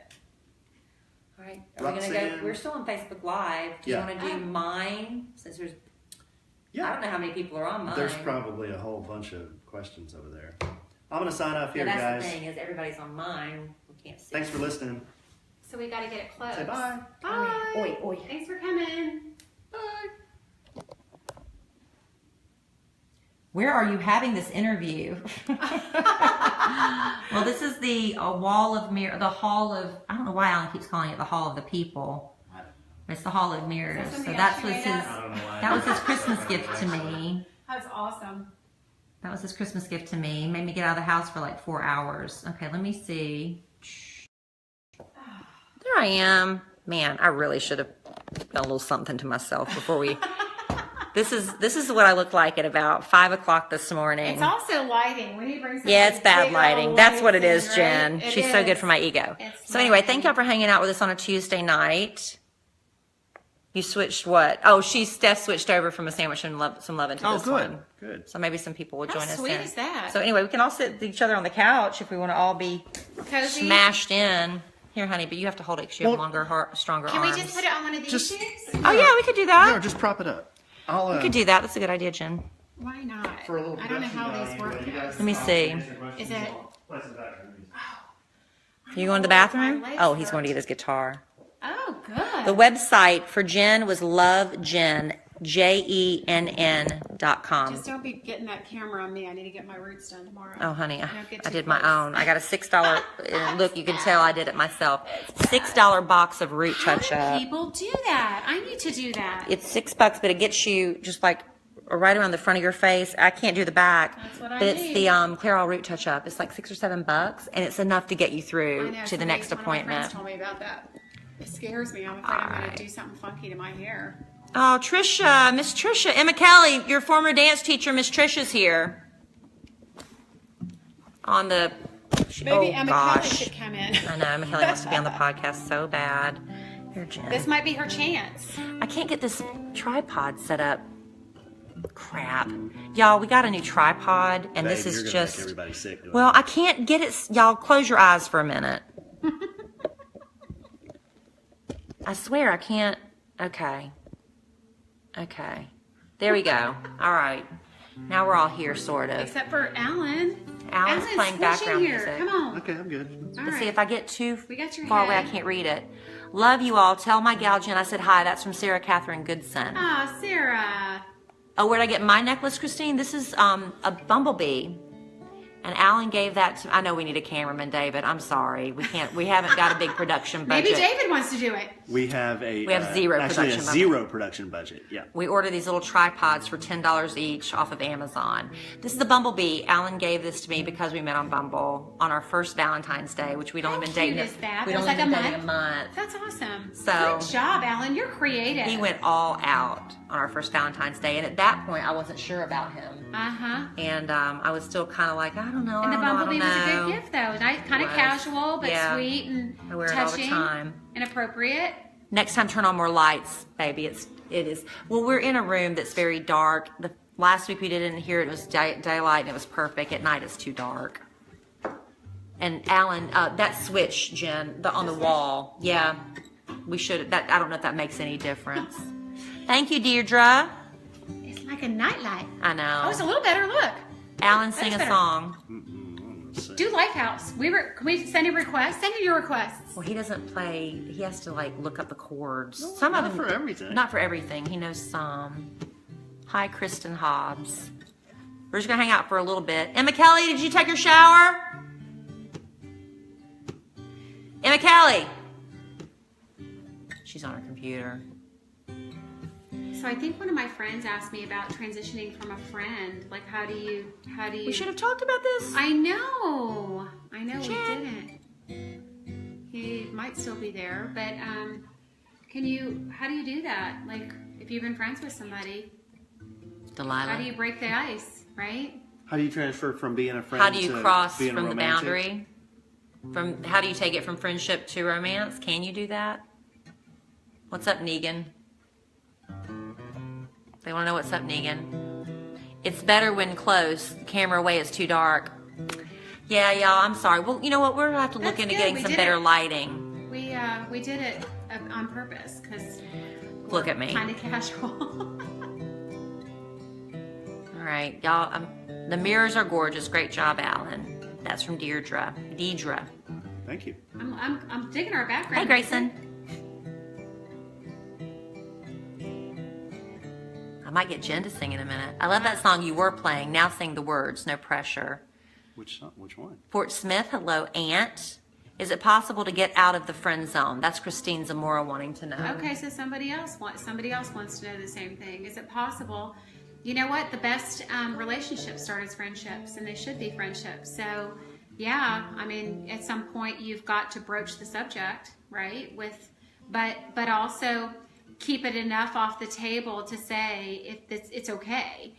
All right. Are we going to go? We're still on Facebook Live. Do you want to do mine? Since there's, I don't know how many people are on mine. There's probably a whole bunch of questions over there. I'm going to sign off here, that's guys. The thing is everybody's on mine. We can't see. Thanks for listening. So we got to get it close. Say bye. Bye. Oi, oi. Thanks for coming. Bye. Where are you having this interview? Well, this is the wall of mirror, the hall of, I don't know why Alan keeps calling it the hall of the people. It's the hall of mirrors. So that was his Christmas gift to me. That's awesome. That was his Christmas gift to me. Made me get out of the house for like 4 hours. Okay, let me see. There I am. Man, I really should have a little something to myself before we. This is what I look like at about 5 o'clock this morning. It's also lighting. We need to bring some it's bad big lighting. old That's what it lights is, in, Jen. right? She's so good for my ego. It's So anyway, lighting. thank y'all for hanging out with us on a Tuesday night. You switched what? Oh, Steph switched over from a sandwich and some love into this one. Good. So maybe some people will How join us sweet in. is that? So anyway, we can all sit with each other on the couch if we want to all be Cozy. smashed in. Here, honey, but you have to hold it because you have longer, stronger Can arms. we just put it on one of these chairs? Oh yeah, we could do that. No, just prop it up. We could do that. That's a good idea, Jen. Why not? For a little I don't know how these work. Let me see. Is it? You going to the bathroom? Oh, he's going to get his guitar. Oh, good. The website for Jen was lovejen, JENN.com. Just don't be getting that camera on me. I need to get my roots done tomorrow. Oh, honey, Don't get I too did my close. own. I got a $6. Look, you can tell I did it myself. $6 box of root How do touch-up. people do that? I need to do that. It's $6, but it gets you just like right around the front of your face. I can't do the back, That's what I but it's need. the Clairol root touch-up. It's like $6 or $7, and it's enough to get you I through know, to the next one of my appointment. friends told me about that. It scares me. I'm afraid I'm going to do something funky to my hair. Oh, Trisha, Miss Trisha, Emma Kelly, your former dance teacher, Miss Trisha's here. On the, Maybe oh Emma Kelly gosh. should come in. I know, Emma Kelly wants to be on the podcast so bad. Here, Jen. This might be her chance. I can't get this tripod set up. Crap. Y'all, we got a new tripod, and this Babe, is you're gonna just, make everybody sick doing well, it. I can't get it. Y'all, close your eyes for a minute. I swear I can't. Okay. Okay. There we go. All right. Now we're all here, sort of. Except for Alan. Alan's playing switch background in here. music. Come on. Okay, I'm good. All Let's see, right. if I get too We got your far away, I head. can't read it. Love you all. Tell my gal Jen I said hi. That's from Sarah Catherine Goodson. Ah, Sarah. Oh, where'd I get my necklace, Christine? This is a bumblebee. And Alan gave that to, I know we need a cameraman, David. I'm sorry. We haven't got a big production budget. Maybe David wants to do it. We have zero actually production a budget. zero production budget. Yeah. We ordered these little tripods for $10 each off of Amazon. This is the bumblebee. Alan gave this to me because we met on Bumble on our first Valentine's Day, which we'd only been dating. Cute is that? We'd That was only like been a dating a month. That's awesome. So- Good job, Alan. You're creative. He went all out on our first Valentine's Day, and at that point, I wasn't sure about him. Uh-huh. And I was still kind of like, I don't know, And the I don't bumblebee know. was a good gift, though. Nice, kind of was. casual, but Yeah. sweet and I wear it all the touching time. and appropriate. Next time, turn on more lights, baby. It is. Well, we're in a room that's very dark. The last week we did it in here. It was daylight and it was perfect. At night, it's too dark. And Alan, that switch, Jen, on the wall. Yeah, we should. That I don't know if that makes any difference. Thank you, Deirdre. It's like a nightlight. I know. Oh, it's a little better. Look. Alan, sing a better. song. Do Lifehouse. Can we send a request? Send in your requests. Well, he doesn't play. He has to like look up the chords. Some not of them for everything. Not for everything. He knows some. Hi, Kristen Hobbs. We're just gonna hang out for a little bit. Emma Kelly, did you take your shower? Emma Kelly. She's on her computer. So I think one of my friends asked me about transitioning from a friend. Like, how do you? We should have talked about this. I know. We Jen. didn't. He might still be there, but how do you do that? Like, if you've been friends with somebody, Delilah. how do you break the ice, right? How do you transfer from being a friend How do you to cross being from a the romantic? boundary? How do you take it from friendship to romance? Can you do that? What's up, Negan? They want to know what's up, Negan. It's better when close. The camera away is too dark. Yeah, y'all, I'm sorry. Well, you know what? We're going to have to look That's into good. getting We some did better it. lighting. We did it on purpose because Look at me. kind of casual. All right, y'all. The mirrors are gorgeous. Great job, Alan. That's from Deirdre. Thank you. I'm digging our background. Hey, Grayson. I might get Jen to sing in a minute. I love that song you were playing. Now sing the words. No pressure. Which one? Fort Smith, hello, Aunt. Is it possible to get out of the friend zone? That's Christine Zamora wanting to know. Okay, so somebody else wants to know the same thing. Is it possible? You know what? The best relationships start as friendships, and they should be friendships. So, yeah, I mean, at some point you've got to broach the subject, right? But also, keep it enough off the table to say it's okay.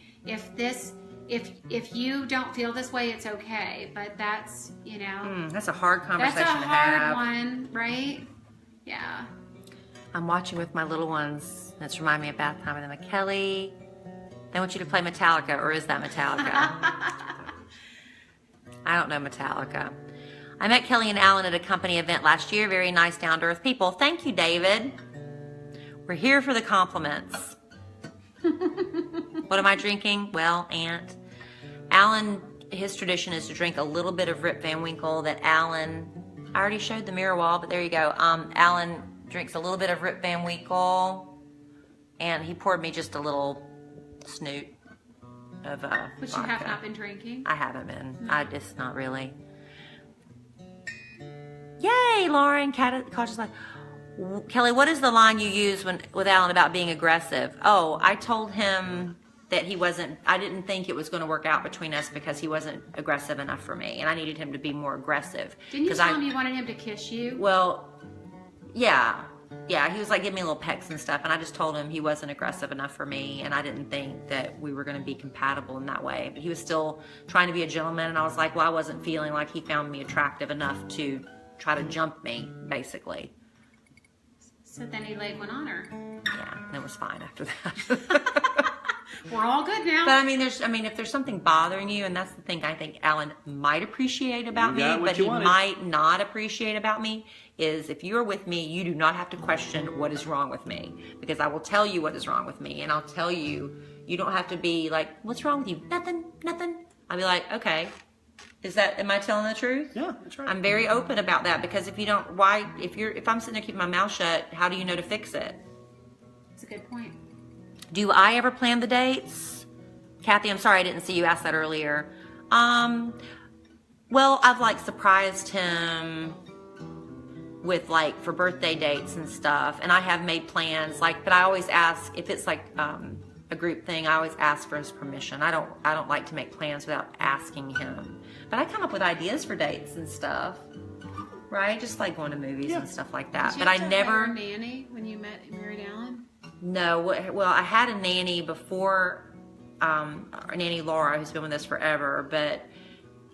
If you don't feel this way, it's okay. But that's, That's a hard conversation that's a to hard have. one, right? Yeah. I'm watching with my little ones. That's reminding me of bath time with them. Kelly, they want you to play Metallica, or is that Metallica? I don't know Metallica. I met Kellie and Allen at a company event last year. Very nice, down-to-earth people. Thank you, David. We're here for the compliments. What am I drinking? Well, Aunt. Allen, his tradition is to drink a little bit of Rip Van Winkle that Allen, I already showed the mirror wall, but there you go. Allen drinks a little bit of Rip Van Winkle, and he poured me just a little snoot of Which vodka. you have not been drinking. I haven't been. I just not really. Yay, Lauren. Cautious like, Kelly, what is the line you use with Allen about being aggressive? Oh, I told him that I didn't think it was going to work out between us because he wasn't aggressive enough for me, and I needed him to be more aggressive. Didn't you tell him you wanted him to kiss you? Well, yeah, he was like giving me little pecks and stuff, and I just told him he wasn't aggressive enough for me, and I didn't think that we were going to be compatible in that way. But he was still trying to be a gentleman, and I was like, well, I wasn't feeling like he found me attractive enough to try to jump me, basically. So then he laid one on her. Yeah, and it was fine after that. We're all good now. But if there's something bothering you, and that's the thing I think Allen might appreciate about me, but he might not appreciate about me, is if you're with me, you do not have to question what is wrong with me, because I will tell you what is wrong with me, and I'll tell you. You don't have to be like, what's wrong with you? Nothing. I'll be like, okay. Am I telling the truth? Yeah, that's right. I'm very open about that, because if I'm sitting there keeping my mouth shut, how do you know to fix it? That's a good point. Do I ever plan the dates? Kathy, I'm sorry I didn't see you ask that earlier. Well, I've surprised him with for birthday dates and stuff, and I have made plans but I always ask if it's a group thing. I always ask for his permission. I don't like to make plans without asking him. But I come up with ideas for dates and stuff, right? Just like going to movies and stuff like that. Did you but have I to never hire a nanny when you married Allen? No, well, I had a nanny before, Nanny Laura, who's been with us forever, but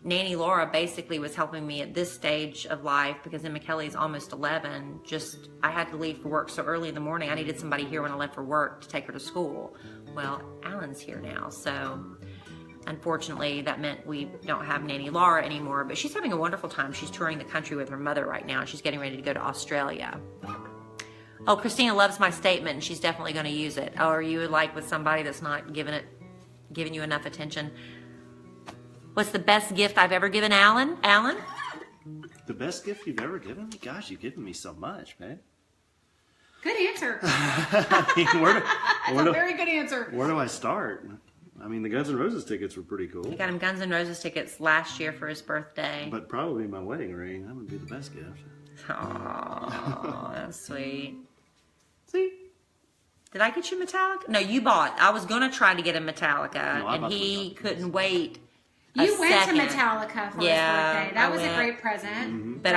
Nanny Laura basically was helping me at this stage of life because Emma Kelly's almost 11. I had to leave for work so early in the morning. I needed somebody here when I left for work to take her to school. Well, Alan's here now, so unfortunately that meant we don't have Nanny Laura anymore, but she's having a wonderful time. She's touring the country with her mother right now, and she's getting ready to go to Australia. Oh, Christina loves my statement, and she's definitely going to use it. Oh, are you with somebody that's not giving you enough attention? What's the best gift I've ever given Allen? Allen? The best gift you've ever given me? Gosh, you've given me so much, man. Good answer. That's a very good answer. Where do I start? The Guns N' Roses tickets were pretty cool. I got him Guns N' Roses tickets last year for his birthday. But probably my wedding ring. That would be the best gift. Oh, that's sweet. See? Did I get you Metallica? No, you bought. I was going to try to get him Metallica, and he Metallica. couldn't wait. You went to Metallica for his birthday. That was a great present. Mm-hmm. But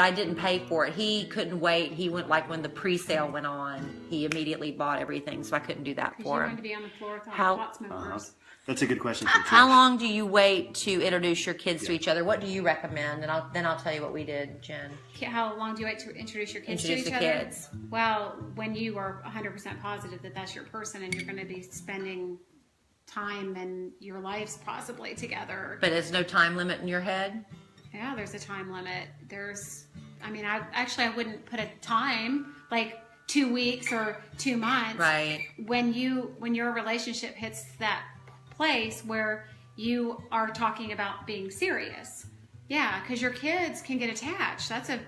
I didn't pay for it. He couldn't wait. He went when the pre-sale went on. He immediately bought everything, so I couldn't do that You for wanted him. to be on the floor with all How- the pot smokers. That's a good question from How Trish. long do you wait to introduce your kids to each other? What do you recommend? And then I'll tell you what we did, Jen. How long do you wait to introduce your kids Introduce to each the other? kids. Well, when you are 100% positive that that's your person and you're going to be spending time and your lives possibly together. But there's no time limit in your head? Yeah, there's a time limit. I wouldn't put a time, 2 weeks or 2 months. Right. When your relationship hits that place where you are talking about being serious. Yeah, because your kids can get attached. Kids get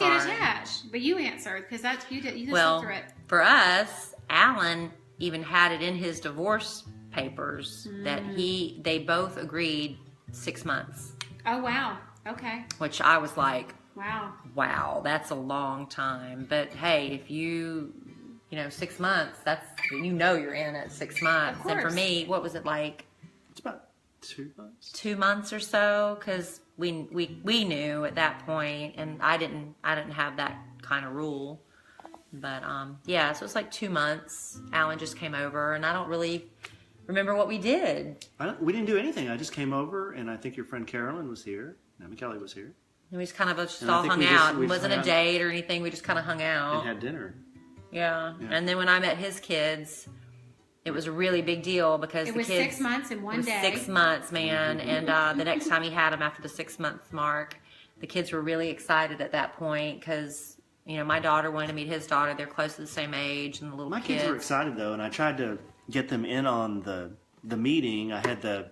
attached. But you answered because you just looked through it. For us, Alan even had it in his divorce papers that they both agreed 6 months. Oh wow. Okay. Which I was like, wow, that's a long time. But hey, if you 6 months, you're in at 6 months. Of course. And for me, what was it like? It's about 2 months. 2 months or so, because we knew at that point, and I didn't have that kind of rule. But yeah, so it's like 2 months. Alan just came over, and I don't really remember what we did. We didn't do anything. I just came over, and I think your friend Carolyn was here. Now, Kelly was here. And we just kind of just And I all think hung we just- out. we It just wasn't hung a out. date or anything. We just kind of hung out. And had dinner. Yeah. Yeah. And then when I met his kids, it was a really big deal because It the was kids. 6 months and It one was day. 6 months, man. And the next time he had them after the 6 month mark, the kids were really excited at that point because, you know, my daughter wanted to meet his daughter. They're close to the same age, and the little My kids were excited, though, and I tried to get them in on the meeting. I had the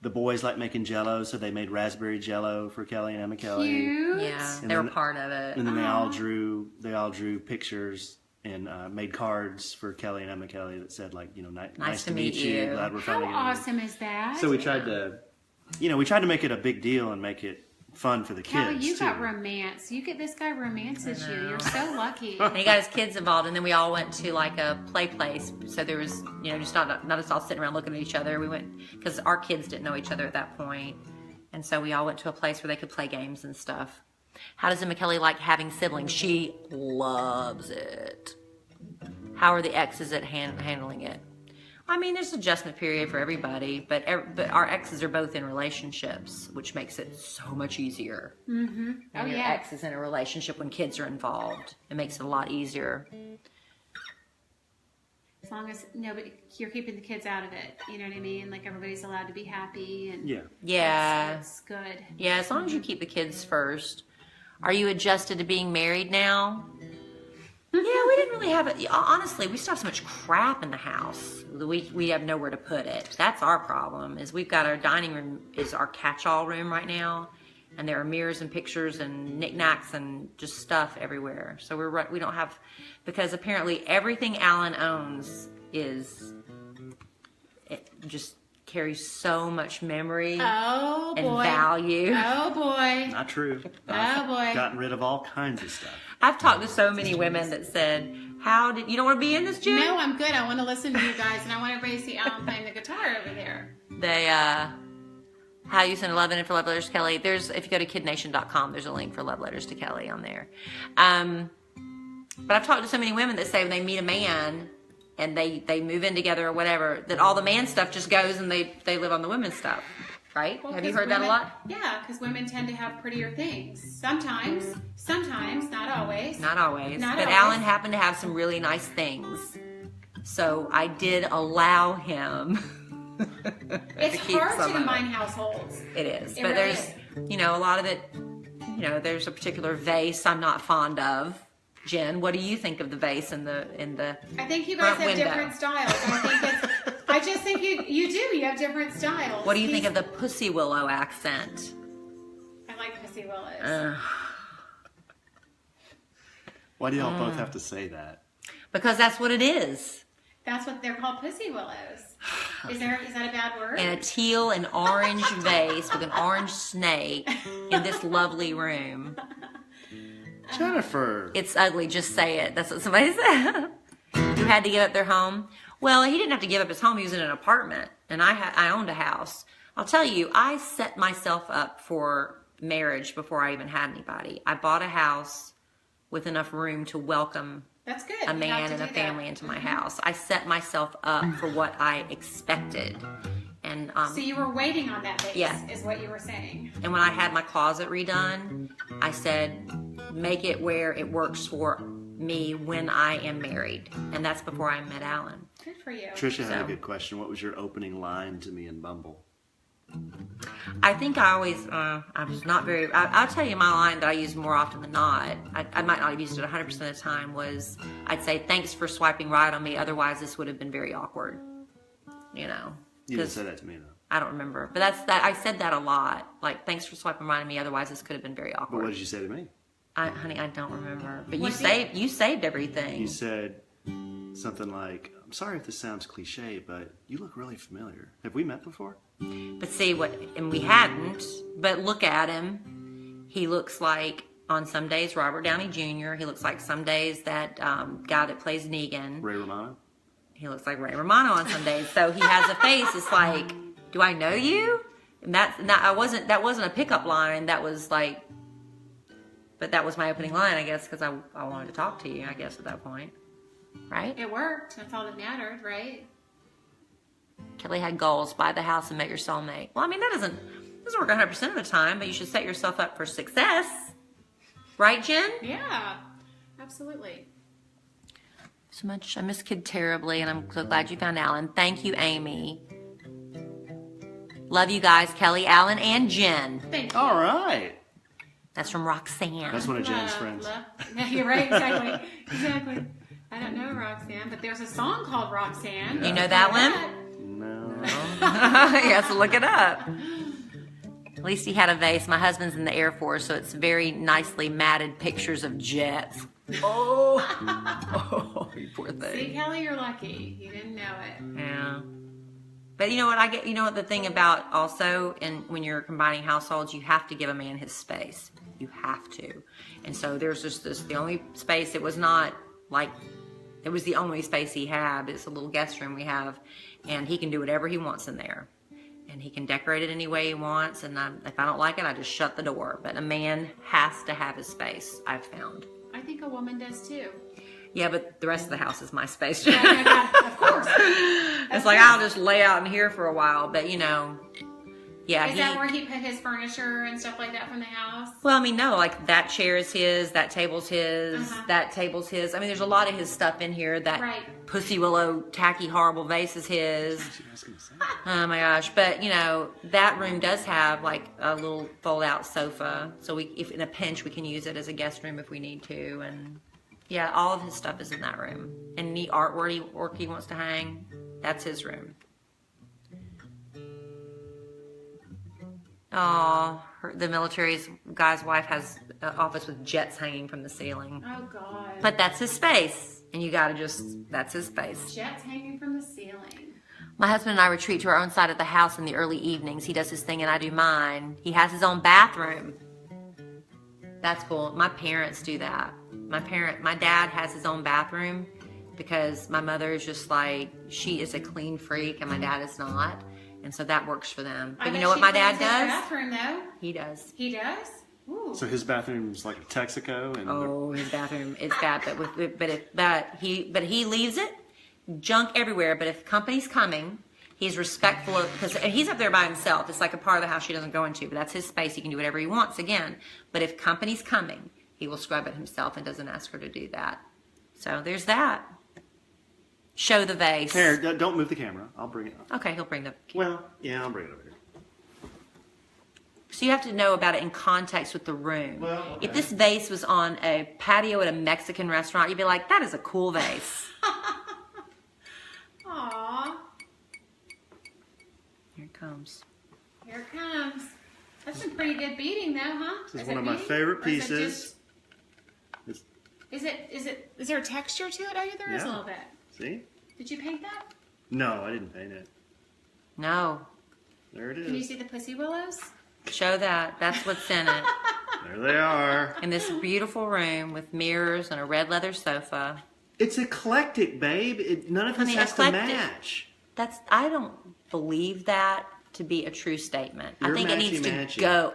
boys like making Jell-O, so they made raspberry Jell-O for Kelly and Emma Kelly. Cute. Yeah, And they were then- part of it. And then they all drew pictures and made cards for Kelly and Emma Kelly that said, like, you know, nice to meet you. Glad we're How finally getting awesome is that? So we tried to, we tried to make it a big deal and make it fun for the kids. Kelly, you too. got romance. You get this guy romances I you. know. You're so lucky. And he got his kids involved, and then we all went to like a play place. So there was, you know, just not us all sitting around looking at each other. We went because our kids didn't know each other at that point, and so we all went to a place where they could play games and stuff. How does Emma Kelly like having siblings? She loves it. How are the exes at handling it? I mean, there's an adjustment period for everybody, but our exes are both in relationships, which makes it so much easier. Mm-hmm. Oh, When your yeah. ex is in a relationship when kids are involved, it makes it a lot easier. As long as you're keeping the kids out of it. You know what I mean? Like everybody's allowed to be happy. And Yeah. Yeah. It's good. Yeah, as long as you keep the kids first. Are you adjusted to being married now? Yeah, we didn't really have it. Honestly, we still have so much crap in the house. We have nowhere to put it. That's our problem. Is we've got our dining room is our catch-all room right now, and there are mirrors and pictures and knickknacks and just stuff everywhere. So we don't have, because apparently everything Alan owns it just carries so much memory Oh, and boy. value. Oh, boy. Not true. Oh, boy. Gotten rid of all kinds of stuff. I've talked to so many women that said, you don't want to be in this, Jen? No, I'm good. I want to listen to you guys, and I want everybody to see Alan playing the guitar over there. They, how you send a love letter for love letters to Kelly. If you go to kidnation.com, there's a link for love letters to Kelly on there. But I've talked to so many women that say when they meet a man and they move in together or whatever, that all the man stuff just goes and they live on the women's stuff. Right? Well, Have you 'cause heard that a women- lot? Yeah, because women tend to have prettier things. Sometimes, not always. Not always. Not But always. Alan happened to have some really nice things. So I did allow him It's to keep hard some to of combine it. households. It is. It But really there's, a lot of it, there's a particular vase I'm not fond of. Jen, what do you think of the vase in the I think you guys front have window? different styles. I just think you do. You have different styles. What do you think of the pussy willow accent? I like pussy willows. Why do y'all both have to say that? Because that's what it is. That's what they're called, pussy willows. Is that a bad word? In a teal and orange vase with an orange snake in this lovely room. Jennifer. It's ugly, just say it. That's what somebody said. Who had to give up their home? Well, he didn't have to give up his home. He was in an apartment, and I owned a house. I'll tell you, I set myself up for marriage before I even had anybody. I bought a house with enough room to welcome That's good. a You man have to and a do family that. into my house. I set myself up for what I expected. And So you were waiting on that base, Yeah. is what you were saying. and when I had my closet redone, I said, make it where it works for me when I am married. And that's before I met Alan. Good for you. Trisha had a So- good question. What was your opening line to me in Bumble? I think I always, I was not very, I'll tell you my line that I use more often than not. I might not have used it 100% of the time was, I'd say, thanks for swiping right on me. Otherwise, this would have been very awkward. You didn't 'Cause say that to me, though. I don't remember. But I said that a lot. Like, thanks for swiping right on me. Otherwise, this could have been very But what awkward. did you say to me? Honey, I don't remember. But Was it- you saved everything. You said something like, I'm sorry if this sounds cliche, but you look really familiar. Have we met before? But see and we hadn't, but look at him. He looks like, on some days, Robert Downey Jr. He looks like some days that guy that plays Negan. Ray Romano? He looks like Ray Romano on some days. So he has a face, it's like, do I know you? And that wasn't a pickup line. That was like, But that was my opening line, I guess, because I wanted to talk to you, I guess, at that point. Right? It worked. That's all that mattered, right? Kelly had goals. Buy the house and met your soulmate. Well, I mean, that doesn't work 100% of the time, but you should set yourself up for success. Right, Jen? Yeah, absolutely. So much. I miss Kid terribly, and I'm so glad you found Allen. Thank you, Amy. Love you guys, Kelly, Allen, and Jen. Thank you. All right. That's from Roxanne. That's one of Jen's friends. Yeah, you're right. Exactly. Exactly. I don't know Roxanne, but there's a song called Roxanne. You know that one? No. You have to look it up. At least he had a vase. My husband's in the Air Force, so it's very nicely matted pictures of jets. Oh, you poor See, thing. Kelly, you're lucky. You didn't know it. Yeah. But you know what? You know what the thing about also, and when you're combining households, you have to give a man his space. You have to. And so there's just the only space. It was not like it was the only space he had. It's a little guest room we have, and he can do whatever he wants in there. And he can decorate it any way he wants, and if I don't like it, I just shut the door. But a man has to have his space, I've found. I think a woman does too. Yeah, but the rest of the house is my space. Yeah, of course. It's like I'll just lay out in here for a while, but you know, yeah. Is that where he put his furniture and stuff like that from the house? Well, I mean, no, like that chair is his, that table's his, that table's his. I mean, there's a lot of his stuff in here. That pussy willow, tacky, horrible vase is his. Oh my gosh! But you know, that room does have like a little fold-out sofa, so if in a pinch we can use it as a guest room if we need to. And yeah, all of his stuff is in that room. And any artwork he wants to hang, that's his room. Oh, the military guy's wife has an office with jets hanging from the ceiling. Oh, God. But that's his space. And you gotta that's his space. Jets hanging from the ceiling. My husband and I retreat to our own side of the house in the early evenings. He does his thing and I do mine. He has his own bathroom. That's cool. My parents do that. My dad has his own bathroom because my mother is just like, she is a clean freak and my dad is not. And so that works for them. But you know what my dad does? Bathroom, though. He does. He does? Ooh. So his bathroom's like a Texaco, and oh, his bathroom, it's bad. But he leaves it junk everywhere. But if company's coming, he's respectful of, because he's up there by himself. It's like a part of the house she doesn't go into, but that's his space. He can do whatever he wants again. But if company's coming, he will scrub it himself and doesn't ask her to do that. So there's that. Show the vase. Here, don't move the camera. I'll bring it up. Okay, he'll bring the Well, yeah, I'll bring it over here. So you have to know about it in context with the room. Well, okay. If this vase was on a patio at a Mexican restaurant, you'd be like, that is a cool vase. Aww. Here it comes. Here it comes. That's a pretty good beading, though, huh? This is one of my favorite pieces. Is there a texture to it? Oh, yeah, there is a little bit. See? Did you paint that? No, I didn't paint it. No. There it is. Can you see the pussy willows? Show that. That's what's in it. There they are. In this beautiful room with mirrors and a red leather sofa. It's eclectic, babe. None of this has to match. I don't believe that to be a true statement. You're I think it needs to go.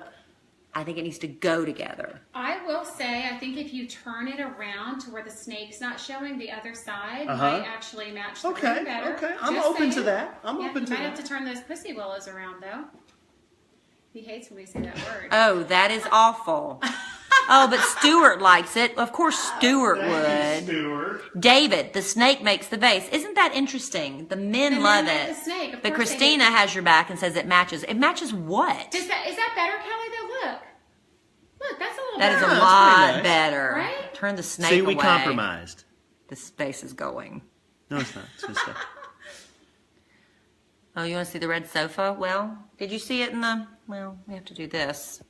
I think it needs to go together. I will say, I think if you turn it around to where the snake's not showing, the other side might actually match the room better. Okay, I'm open to that. I'm open to that. You might have to turn those pussy willows around, though. He hates when we say that word. Oh, that is awful. Oh, but Stuart likes it. Of course Stuart would. Stuart. David, the snake makes the vase. Isn't that interesting? The men love like it. the snake. But Christina has your back and says it matches. It matches what? Is that better, Kelly? Though, look, that's a little That better. is a that's lot pretty nice. better. Right? Turn the snake See, away. we compromised. The space is going. No, it's not. It's just Oh, you want to see the red sofa? Well, did you see it in the... Well, we have to do this.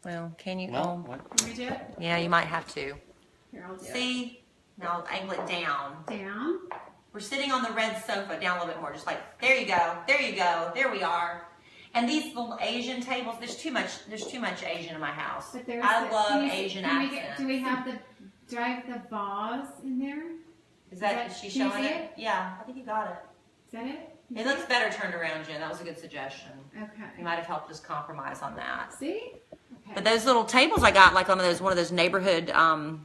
Well, can you... Well, oh, what? Can we do it? yeah, you might have to. Here, I'll do it. See? Now I'll angle it down. Down. We're sitting on the red sofa, down a little bit more, just like, there you go, there we are. And these little Asian tables, there's too much Asian in my house. But there's I love Asian do accents. I have the vase in there? Is she can you showing see it? it? Yeah, I think you got it. Is that it? It looks better turned around, Jen. That was a good suggestion. You Okay. might have helped us compromise on that. See? Okay. But those little tables I got, like on one of those neighborhood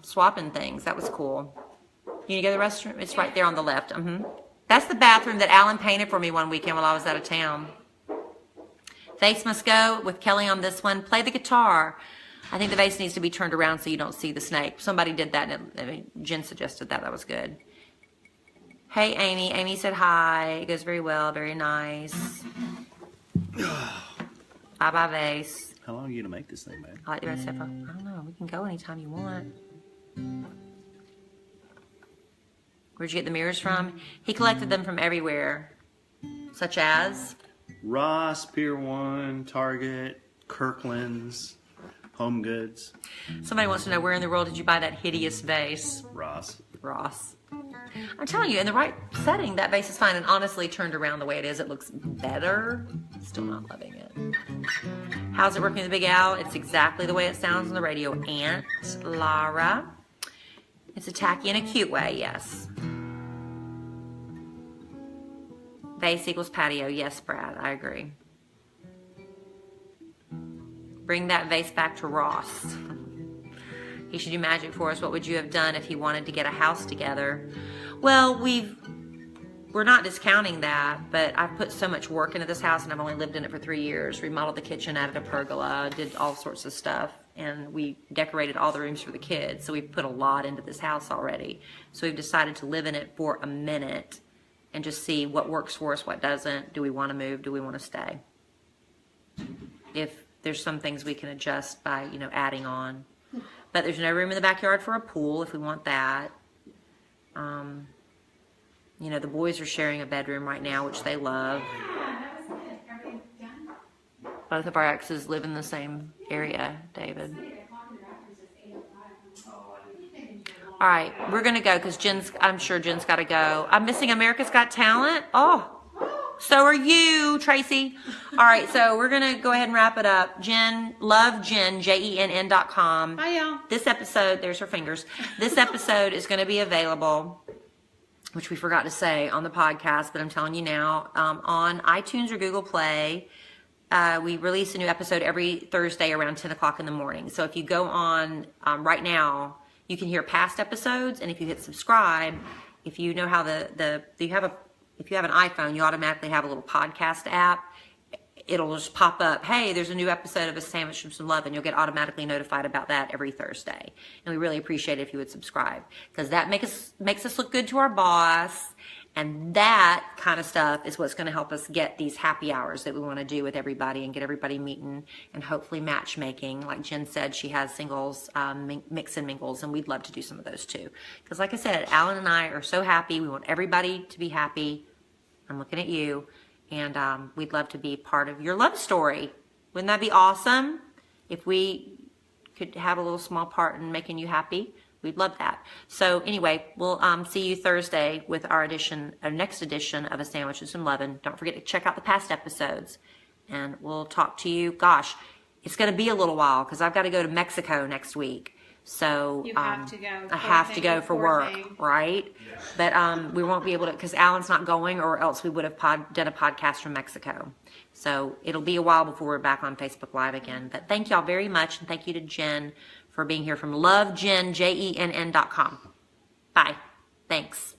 swapping things, that was cool. You go to the restroom? It's right there on the left. That's the bathroom that Alan painted for me one weekend while I was out of town. Vase must go with Kelly on this one. Play the guitar. I think the vase needs to be turned around so you don't see the snake. Somebody did that. Jen suggested that. That was good. Hey, Amy. Amy said hi. It goes very well. Very nice. Bye-bye, vase. How long are you going to make this thing, man? I like the rest of it. I don't know. We can go anytime you want. Where'd you get the mirrors from? He collected them from everywhere, such as Ross, Pier 1, Target, Kirkland's, Home Goods. Somebody wants to know, where in the world did you buy that hideous vase? Ross. I'm telling you, in the right setting, that vase is fine. And honestly, turned around the way it is, it looks better. Still not loving it. How's it working with the Big Al? It's exactly the way it sounds on the radio. Aunt Lara. It's a tacky in a cute way, yes. Vase equals patio. Yes, Brad, I agree. Bring that vase back to Ross. He should do magic for us. What would you have done if he wanted to get a house together? Well, we're not discounting that, but I've put so much work into this house, and I've only lived in it for 3 years. Remodeled the kitchen, added a pergola, did all sorts of stuff, and we decorated all the rooms for the kids. So we've put a lot into this house already. So we've decided to live in it for a minute and just see what works for us, what doesn't. Do we want to move? Do we want to stay? If there's some things we can adjust by, adding on. But there's no room in the backyard for a pool if we want that. The boys are sharing a bedroom right now, which they love. Both of our exes live in the same area, David. All right, we're going to go because I'm sure Jen's got to go. I'm missing America's Got Talent. Oh, so are you, Tracy. All right, so we're going to go ahead and wrap it up. Jenn, love Jenn, JENN.com. Hi, y'all. This episode, there's her fingers. This episode is going to be available, which we forgot to say on the podcast, but I'm telling you now, on iTunes or Google Play. We release a new episode every Thursday around 10 o'clock in the morning. So if you go on right now, you can hear past episodes, and if you hit subscribe, if you know how if you have an iPhone, you automatically have a little podcast app. It'll just pop up, hey, there's a new episode of A Sandwich from Some Love, and you'll get automatically notified about that every Thursday. And we really appreciate it if you would subscribe, because that makes us look good to our boss, and that kind of stuff is what's going to help us get these happy hours that we want to do with everybody and get everybody meeting and hopefully matchmaking. Like Jenn said, she has singles, mix and mingles, and we'd love to do some of those too. Because like I said, Alan and I are so happy. We want everybody to be happy. I'm looking at you. And we'd love to be part of your love story. Wouldn't that be awesome? If we could have a little small part in making you happy, we'd love that. So anyway, we'll see you Thursday with our next edition of A Sandwich and Some Lovin'. Don't forget to check out the past episodes. And we'll talk to you. Gosh, it's going to be a little while because I've got to go to Mexico next week. So you have to go. I have to go for work, right? Yeah. But we won't be able to because Alan's not going, or else we would have done a podcast from Mexico. So it'll be a while before we're back on Facebook Live again. But thank y'all very much, and thank you to Jenn for being here from LoveJenn, JENN.com. Bye. Thanks.